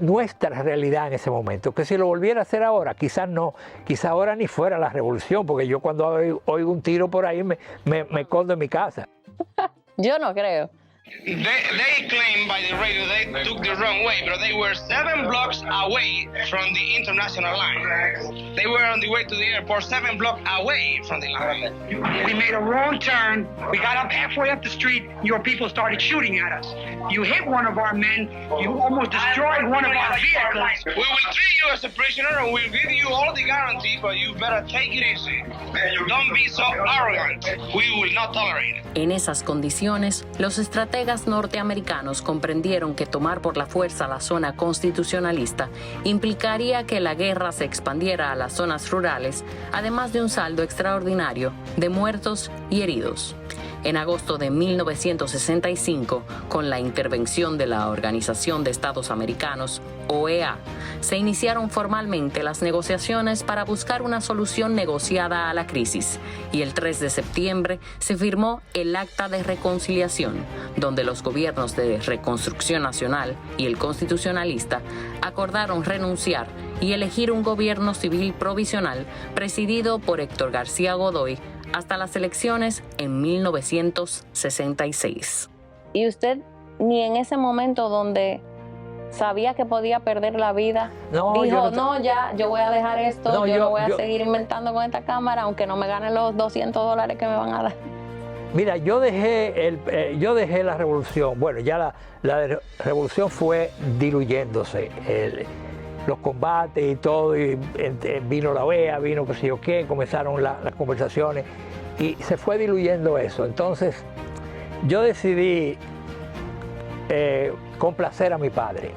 nuestra realidad en ese momento, que si lo volviera a hacer ahora, quizás no, quizás ahora ni fuera la revolución, porque yo cuando oigo un tiro por ahí me escondo en mi casa. Yo no creo. They claim by the radio they took the wrong way, but they were 7 blocks away from the international line. They were on the way to the airport 7 blocks away from the line. We made a wrong turn. We got up halfway up the street. Your people started shooting at us. You hit one of our men. You almost destroyed one of our vehicles. We will treat you as a prisoner and we'll give you all the guarantee, but you better take it easy. Don't be so arrogant. We will not tolerate it. En esas condiciones, los estrategas norteamericanos comprendieron que tomar por la fuerza la zona constitucionalista implicaría que la guerra se expandiera a las zonas rurales, además de un saldo extraordinario de muertos y heridos. En agosto de 1965, con la intervención de la Organización de Estados Americanos, OEA, se iniciaron formalmente las negociaciones para buscar una solución negociada a la crisis, y el 3 de septiembre se firmó el Acta de Reconciliación, donde los gobiernos de Reconstrucción Nacional y el Constitucionalista acordaron renunciar y elegir un gobierno civil provisional presidido por Héctor García Godoy hasta las elecciones en 1966. ¿Y usted ni en ese momento donde sabía que podía perder la vida, dijo, yo voy a dejar esto, yo no voy a seguir inventando con esta cámara, aunque no me gane los $200 que me van a dar? Mira, yo dejé la revolución. Bueno, ya la revolución fue diluyéndose. Los combates y todo, y vino la OEA, vino qué sé yo qué, comenzaron las conversaciones y se fue diluyendo eso. Entonces yo decidí complacer a mi padre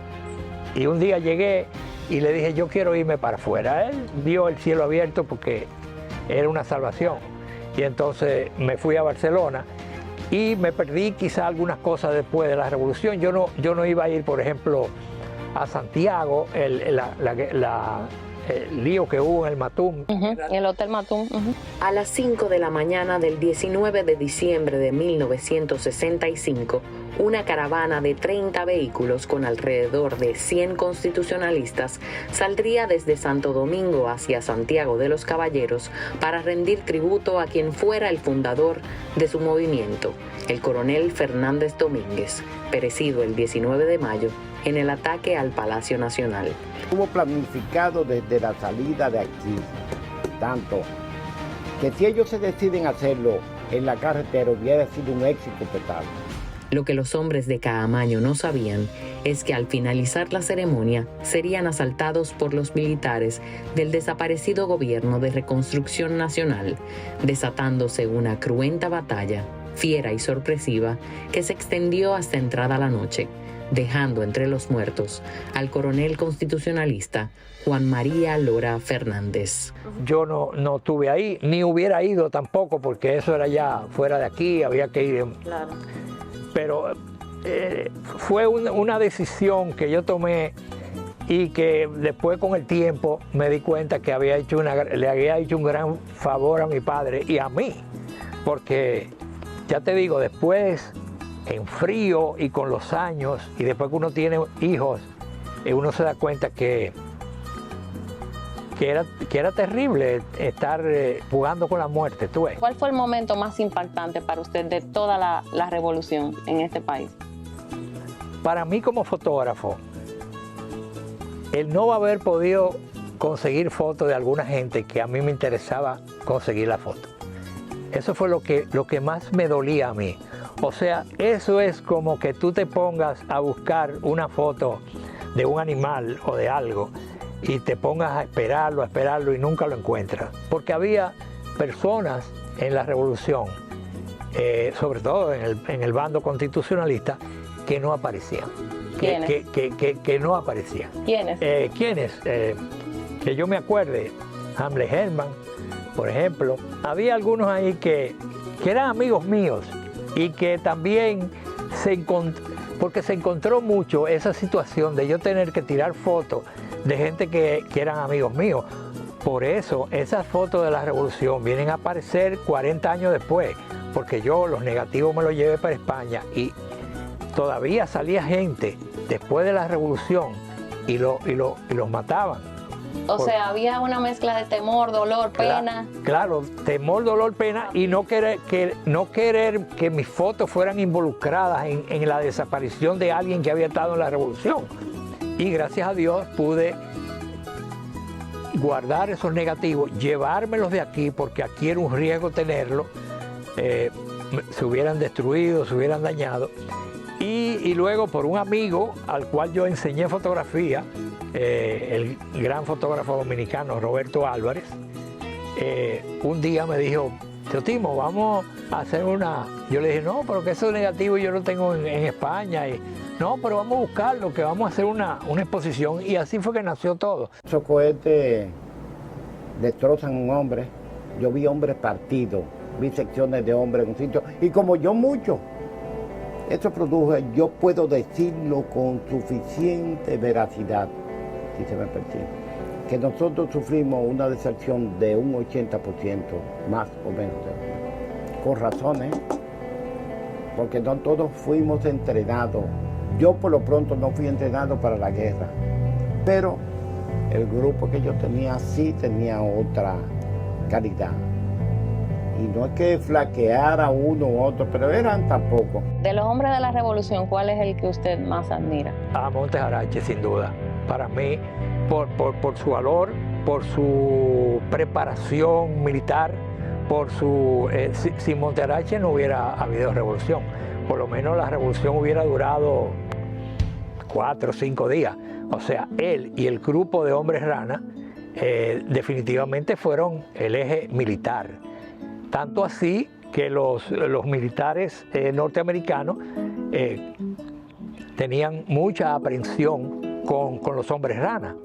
y un día llegué y le dije, yo quiero irme para afuera. Él vio el cielo abierto porque era una salvación y entonces me fui a Barcelona y me perdí quizá algunas cosas después de la revolución. Yo no iba a ir, por ejemplo, a Santiago, el lío que hubo en el Matum. El Hotel Matum. A las 5 de la mañana del 19 de diciembre de 1965, una caravana de 30 vehículos con alrededor de 100 constitucionalistas saldría desde Santo Domingo hacia Santiago de los Caballeros para rendir tributo a quien fuera el fundador de su movimiento, el coronel Fernández Domínguez, perecido el 19 de mayo en el ataque al Palacio Nacional. Hubo planificado desde la salida de aquí, tanto que si ellos se deciden hacerlo en la carretera hubiera sido un éxito total. Lo que los hombres de Caamaño no sabían es que al finalizar la ceremonia serían asaltados por los militares del desaparecido gobierno de Reconstrucción Nacional, desatándose una cruenta batalla, fiera y sorpresiva, que se extendió hasta entrada la noche, dejando entre los muertos al coronel constitucionalista Juan María Lora Fernández. Yo no estuve ahí, ni hubiera ido tampoco, porque eso era ya fuera de aquí, había que ir. Claro. Pero fue una decisión que yo tomé y que después con el tiempo me di cuenta que le había hecho un gran favor a mi padre y a mí, porque ya te digo, después en frío y con los años y después que uno tiene hijos, uno se da cuenta que que era terrible estar jugando con la muerte, tú ves. ¿Cuál fue el momento más impactante para usted de toda la revolución en este país? Para mí como fotógrafo, el no haber podido conseguir fotos de alguna gente que a mí me interesaba conseguir la foto. Eso fue lo que más me dolía a mí. O sea, eso es como que tú te pongas a buscar una foto de un animal o de algo y te pongas a esperarlo y nunca lo encuentras. Porque había personas en la revolución, sobre todo en el bando constitucionalista, que no aparecían. ¿Quiénes? Que no aparecían. ¿Quiénes? ¿Quiénes? Que yo me acuerde, Hamlet Herman, por ejemplo. Había algunos ahí que eran amigos míos y que también porque se encontró mucho esa situación de yo tener que tirar fotos de gente que eran amigos míos. Por eso esas fotos de la revolución vienen a aparecer 40 años después, porque yo los negativos me los llevé para España y todavía salía gente después de la revolución y los mataban. O sea, había una mezcla de temor, dolor, pena. Claro, temor, dolor, pena y no querer que mis fotos fueran involucradas en la desaparición de alguien que había estado en la revolución. Y gracias a Dios pude guardar esos negativos, llevármelos de aquí, porque aquí era un riesgo tenerlos, se hubieran destruido, se hubieran dañado. Y luego por un amigo al cual yo enseñé fotografía, el gran fotógrafo dominicano Roberto Álvarez, un día me dijo, Tío Timo, vamos a hacer una... Yo le dije, no, pero que eso negativo yo lo tengo en España. Y, no, pero vamos a buscarlo, que vamos a hacer una exposición. Y así fue que nació todo. Esos cohetes destrozan un hombre. Yo vi hombres partidos, vi secciones de hombres en un sitio, y como yo mucho. Eso produjo, yo puedo decirlo con suficiente veracidad, si se me permite, que nosotros sufrimos una deserción de un 80%, más o menos, con razones, porque no todos fuimos entrenados. Yo por lo pronto no fui entrenado para la guerra, pero el grupo que yo tenía sí tenía otra calidad. Y no es que flaqueara uno u otro, pero eran tampoco. De los hombres de la revolución, ¿cuál es el que usted más admira? A Montes Arache, sin duda. Para mí, por su valor, por su preparación militar, por su... sin Montes Arache no hubiera habido revolución. Por lo menos la revolución hubiera durado 4 o 5 días. O sea, él y el grupo de hombres rana definitivamente fueron el eje militar. Tanto así que los militares norteamericanos tenían mucha aprensión con los hombres rana.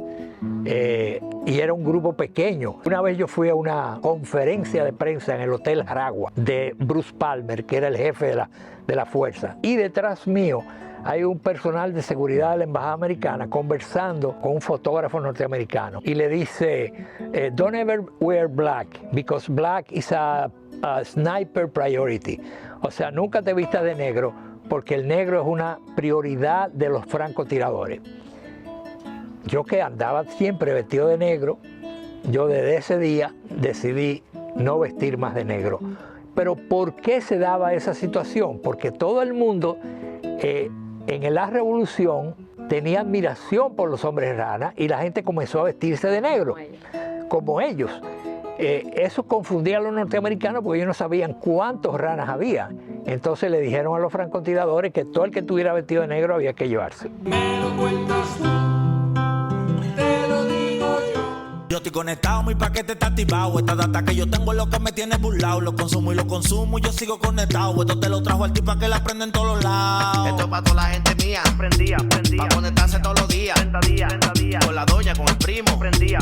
Y era un grupo pequeño. Una vez yo fui a una conferencia de prensa en el Hotel Aragua de Bruce Palmer, que era el jefe de la fuerza. Y detrás mío hay un personal de seguridad de la embajada americana conversando con un fotógrafo norteamericano y le dice, don't ever wear black because black is a sniper priority. O sea, nunca te vistas de negro porque el negro es una prioridad de los francotiradores. Yo que andaba siempre vestido de negro, yo desde ese día decidí no vestir más de negro. Pero ¿por qué se daba esa situación? Porque todo el mundo en la revolución tenía admiración por los hombres rana y la gente comenzó a vestirse de negro, como ellos. Eso confundía a los norteamericanos porque ellos no sabían cuántos ranas había. Entonces le dijeron a los francotiradores que todo el que estuviera vestido de negro había que llevarse. Me lo cuentas tú, te lo digo yo. Yo estoy conectado, mi paquete está activado. Esta data que yo tengo es lo que me tiene burlado. Lo consumo y yo sigo conectado. Esto te lo trajo al tipo para que la prenda en todos los lados. Esto es para toda la gente mía. Prendía. Pa' conectarse todos los días. 30 días. Con la doña, con el primo. Prendía.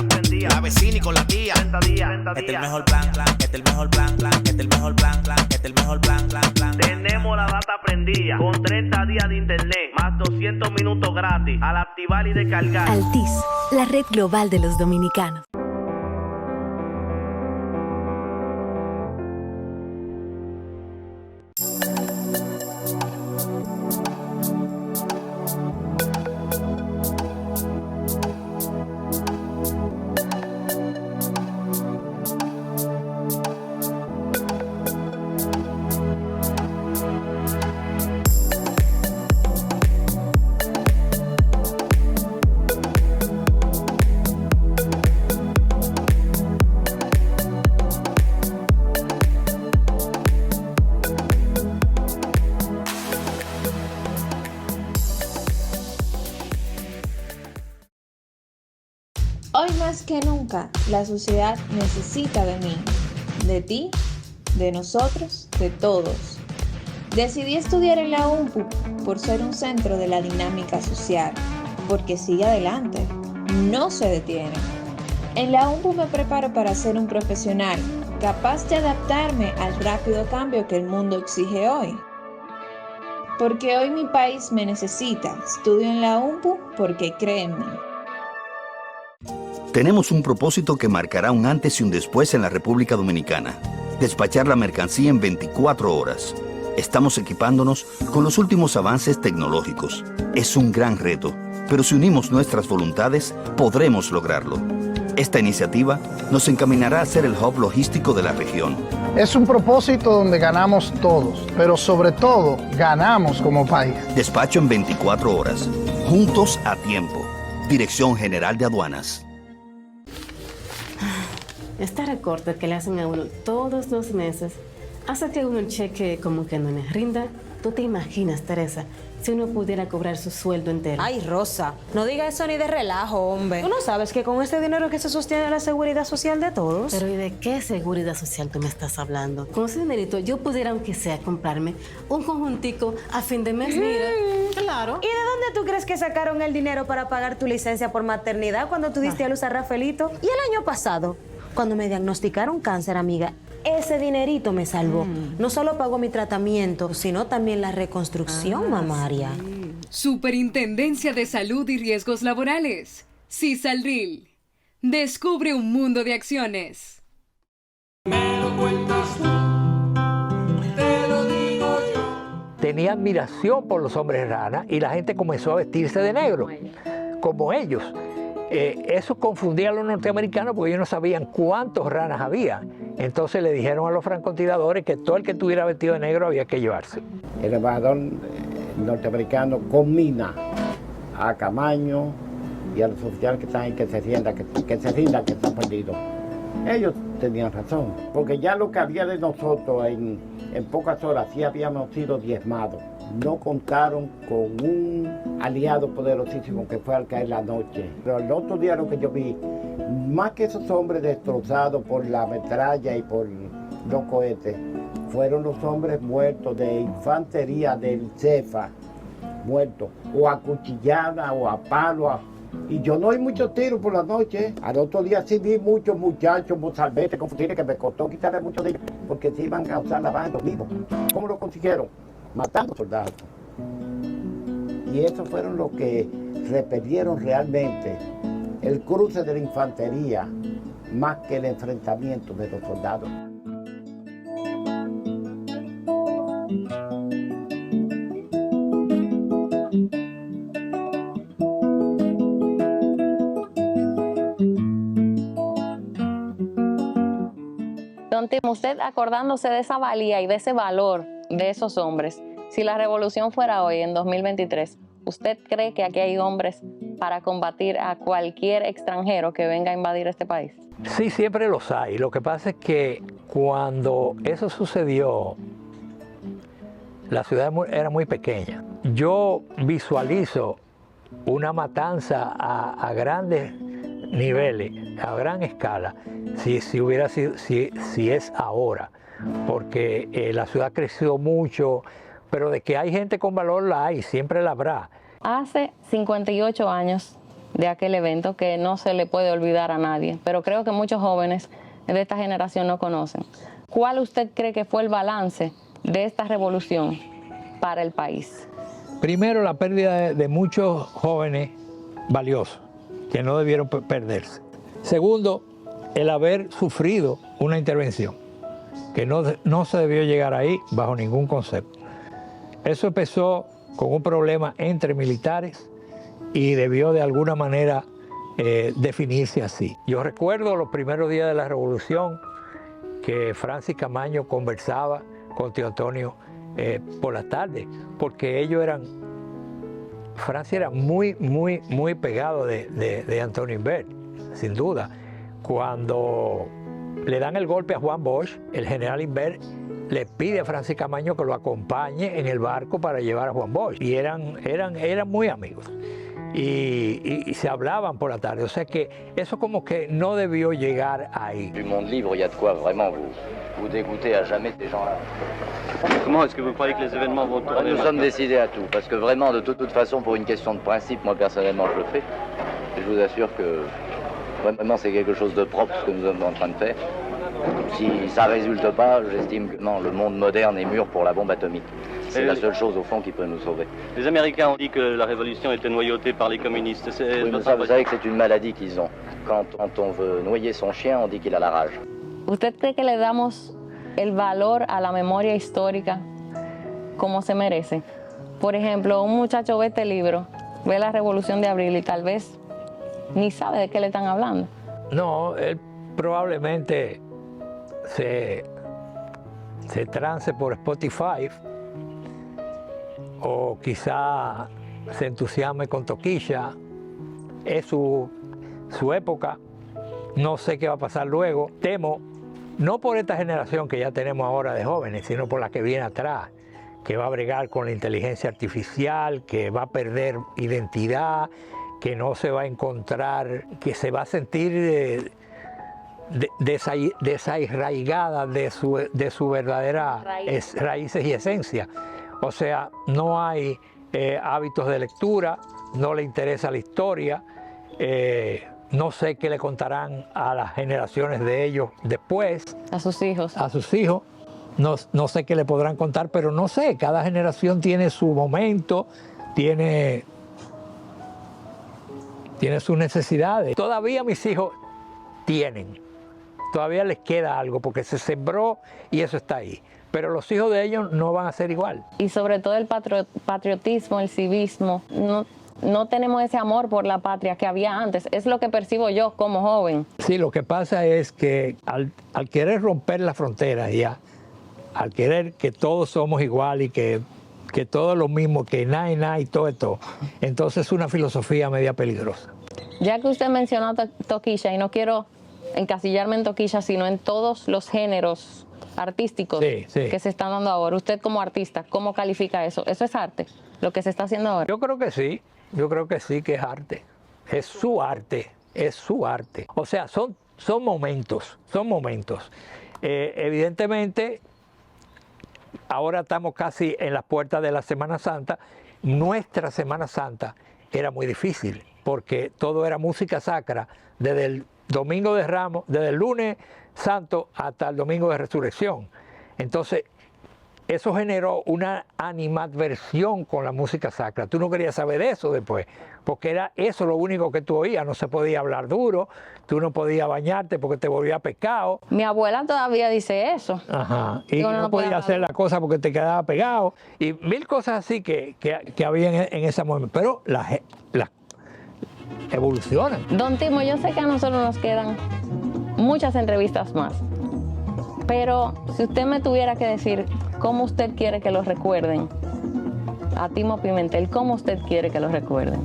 La vecina y con la tía. 30 días. Este es el mejor plan. Este es el mejor plan. Este es el mejor plan. Este es el mejor plan. Tenemos la data prendida. Con 30 días de internet. Más 200 minutos gratis. Al activar y descargar. Altiz, la red global de los dominicanos. que nunca, la sociedad necesita de mí, de ti, de nosotros, de todos. Decidí estudiar en la UNPU por ser un centro de la dinámica social, porque sigue adelante, no se detiene. En la UNPU me preparo para ser un profesional, capaz de adaptarme al rápido cambio que el mundo exige hoy. Porque hoy mi país me necesita. Estudio en la UNPU porque cree en mí. Tenemos un propósito que marcará un antes y un después en la República Dominicana. Despachar la mercancía en 24 horas. Estamos equipándonos con los últimos avances tecnológicos. Es un gran reto, pero si unimos nuestras voluntades, podremos lograrlo. Esta iniciativa nos encaminará a ser el hub logístico de la región. Es un propósito donde ganamos todos, pero sobre todo ganamos como país. Despacho en 24 horas. Juntos a tiempo. Dirección General de Aduanas. Este recorte que le hacen a uno todos los meses hace que uno el cheque como que no le rinda. ¿Tú te imaginas, Teresa, si uno pudiera cobrar su sueldo entero? Ay, Rosa, no diga eso ni de relajo, hombre. Tú no sabes que con este dinero que se sostiene la seguridad social de todos. Pero ¿y de qué seguridad social tú me estás hablando? Con ese dinerito yo pudiera, aunque sea, comprarme un conjuntico a fin de mes, mira. Claro. ¿Y de dónde tú crees que sacaron el dinero para pagar tu licencia por maternidad cuando tú diste a luz a Rafaelito? Y el año pasado, cuando me diagnosticaron cáncer, amiga, ese dinerito me salvó. No solo pagó mi tratamiento, sino también la reconstrucción mamaria. Sí. Superintendencia de Salud y Riesgos Laborales. CISALRIL. Descubre un mundo de acciones. Me lo cuentas tú, te lo digo yo. Tenía admiración por los hombres rana y la gente comenzó a vestirse de negro, como ellos. Eso confundía a los norteamericanos porque ellos no sabían cuántos ranas había. Entonces le dijeron a los francotiradores que todo el que estuviera vestido de negro había que llevarse. El embajador norteamericano conmina a Camaño y a los oficiales que están ahí que se rindan, que están perdidos. Ellos tenían razón, porque ya lo que había de nosotros en pocas horas sí habíamos sido diezmados. No contaron con un aliado poderosísimo que fue al caer la noche. Pero el otro día lo que yo vi, más que esos hombres destrozados por la metralla y por los cohetes, fueron los hombres muertos de infantería del CEFA, muertos, o a cuchillada o a palo. Y yo no oí muchos tiros por la noche. Al otro día sí vi muchos muchachos, mozalbetes con fusiles que me costó quitarle muchos de ellos, porque se iban a usar la baja los vivos. ¿Cómo lo consiguieron? Matando soldados. Y esos fueron los que repelieron realmente el cruce de la infantería más que el enfrentamiento de los soldados. Don Tim, usted acordándose de esa valía y de ese valor de esos hombres, si la revolución fuera hoy, en 2023, ¿usted cree que aquí hay hombres para combatir a cualquier extranjero que venga a invadir este país? Sí, siempre los hay. Lo que pasa es que cuando eso sucedió, la ciudad era muy pequeña. Yo visualizo una matanza a grandes niveles, a gran escala, si hubiera sido, si es ahora, porque la ciudad creció mucho, pero de que hay gente con valor la hay, siempre la habrá. Hace 58 años de aquel evento que no se le puede olvidar a nadie, pero creo que muchos jóvenes de esta generación no conocen. ¿Cuál usted cree que fue el balance de esta revolución para el país? Primero, la pérdida de muchos jóvenes valiosos que no debieron perderse. Segundo, el haber sufrido una intervención, que no se debió llegar ahí bajo ningún concepto. Eso empezó con un problema entre militares y debió de alguna manera definirse así. Yo recuerdo los primeros días de la revolución que Francis Camaño conversaba con Tío Antonio por la tarde, porque ellos Francis era muy pegado de Antonio Inver, sin duda. Cuando le dan el golpe a Juan Bosch, el general Inver le pide a Francis Camaño que lo acompañe en el barco para llevar a Juan Bosch. Y eran muy amigos. y se hablaban por la tarde. O sea que eso como que no debió llegar ahí. Du monde libre, il y a de quoi vraiment vous dégoûter à jamais de ces gens-là. Comment est-ce que vous croyez que les événements vont tourner? Nous sommes décidés à tout, parce que vraiment, de toute façon, pour une question de principe, moi personnellement, je le fais. Et je vous assure que vraiment, c'est quelque chose de propre ce que nous sommes en train de faire. Si ça résulte pas, j'estime que non, le monde moderne est mûr pour la bombe atomique. C'est la seule chose au fond qui peut nous sauver. Les Américains ont dit que la révolution était noyautée par les communistes. Oui, mais ça, vous savez que c'est une maladie qu'ils ont. Quand on veut noyer son chien, on dit qu'il a la rage. ¿Usted cree que le damos el valor a la memoria histórica como se merece? Por ejemplo, un muchacho ve este libro, ve la Revolución de Abril y tal vez ni sabe de qué le están hablando. No, él probablemente se trance por Spotify o quizá se entusiasme con Toquilla. Es su época. No sé qué va a pasar luego. Temo, no por esta generación que ya tenemos ahora de jóvenes, sino por la que viene atrás, que va a bregar con la inteligencia artificial, que va a perder identidad, que no se va a encontrar, que se va a sentir desarraigada de su verdadera raíces y esencia. O sea, no hay hábitos de lectura, no le interesa la historia, no sé qué le contarán a las generaciones de ellos después. A sus hijos. A sus hijos. No sé qué le podrán contar, pero no sé, cada generación tiene su momento, tiene sus necesidades. Todavía mis hijos todavía les queda algo, porque se sembró y eso está ahí. Pero los hijos de ellos no van a ser igual. Y sobre todo el patriotismo, el civismo, no tenemos ese amor por la patria que había antes. Es lo que percibo yo como joven. Sí, lo que pasa es que al querer romper las fronteras ya, al querer que todos somos igual y que todo es lo mismo, que nada y todo esto, entonces es una filosofía media peligrosa. Ya que usted mencionó Toquilla, y no quiero encasillarme en Toquilla, sino en todos los géneros artísticos que se están dando ahora. Usted como artista, ¿cómo califica eso? ¿Eso es arte, lo que se está haciendo ahora? Yo creo que sí que es arte. Es su arte, es su arte. O sea, son momentos. Evidentemente, ahora estamos casi en las puertas de la Semana Santa. Nuestra Semana Santa era muy difícil, porque todo era música sacra, desde el Domingo de Ramos, desde el lunes santo hasta el Domingo de Resurrección. Entonces, eso generó una animadversión con la música sacra. Tú no querías saber de eso después, porque era eso lo único que tú oías. No se podía hablar duro, tú no podías bañarte porque te volvía pecado. Mi abuela todavía dice eso. Ajá. Y no podías hacer la cosa porque te quedaba pegado. Y mil cosas así que había en ese momento. Pero las evolucionan. Don Timo, yo sé que a nosotros nos quedan muchas entrevistas más. Pero si usted me tuviera que decir cómo usted quiere que lo recuerden, a Timo Pimentel, ¿cómo usted quiere que lo recuerden?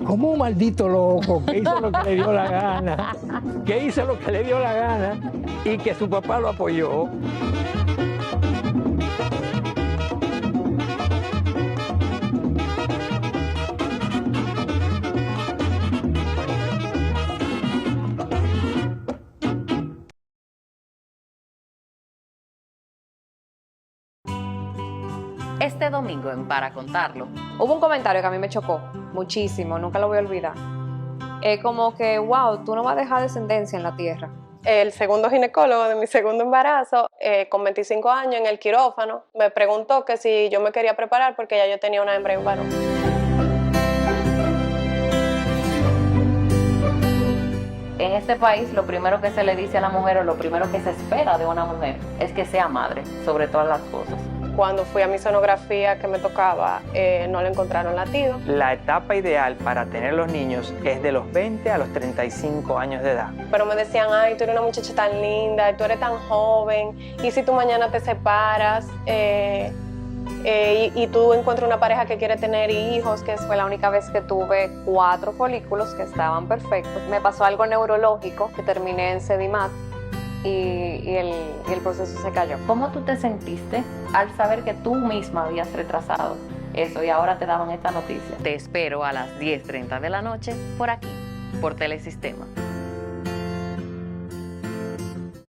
Como un maldito loco que hizo lo que le dio la gana, y que su papá lo apoyó. Este domingo en Para Contarlo. Hubo un comentario que a mí me chocó muchísimo, nunca lo voy a olvidar. Como que, wow, tú no vas a dejar descendencia en la tierra. El segundo ginecólogo de mi segundo embarazo, con 25 años en el quirófano, me preguntó que si yo me quería preparar porque ya yo tenía una hembra y un varón. En este país, lo primero que se le dice a la mujer o lo primero que se espera de una mujer es que sea madre, sobre todas las cosas. Cuando fui a mi sonografía que me tocaba, no le encontraron latido. La etapa ideal para tener los niños es de los 20 a los 35 años de edad. Pero me decían, ay, tú eres una muchacha tan linda, tú eres tan joven, y si tú mañana te separas y tú encuentras una pareja que quiere tener hijos, que fue la única vez que tuve 4 folículos que estaban perfectos. Me pasó algo neurológico, que terminé en Sedimat. Y el proceso se cayó. ¿Cómo tú te sentiste al saber que tú misma habías retrasado eso, y ahora te daban esta noticia. Te espero a las 10:30 de la noche por aquí, por Telesistema.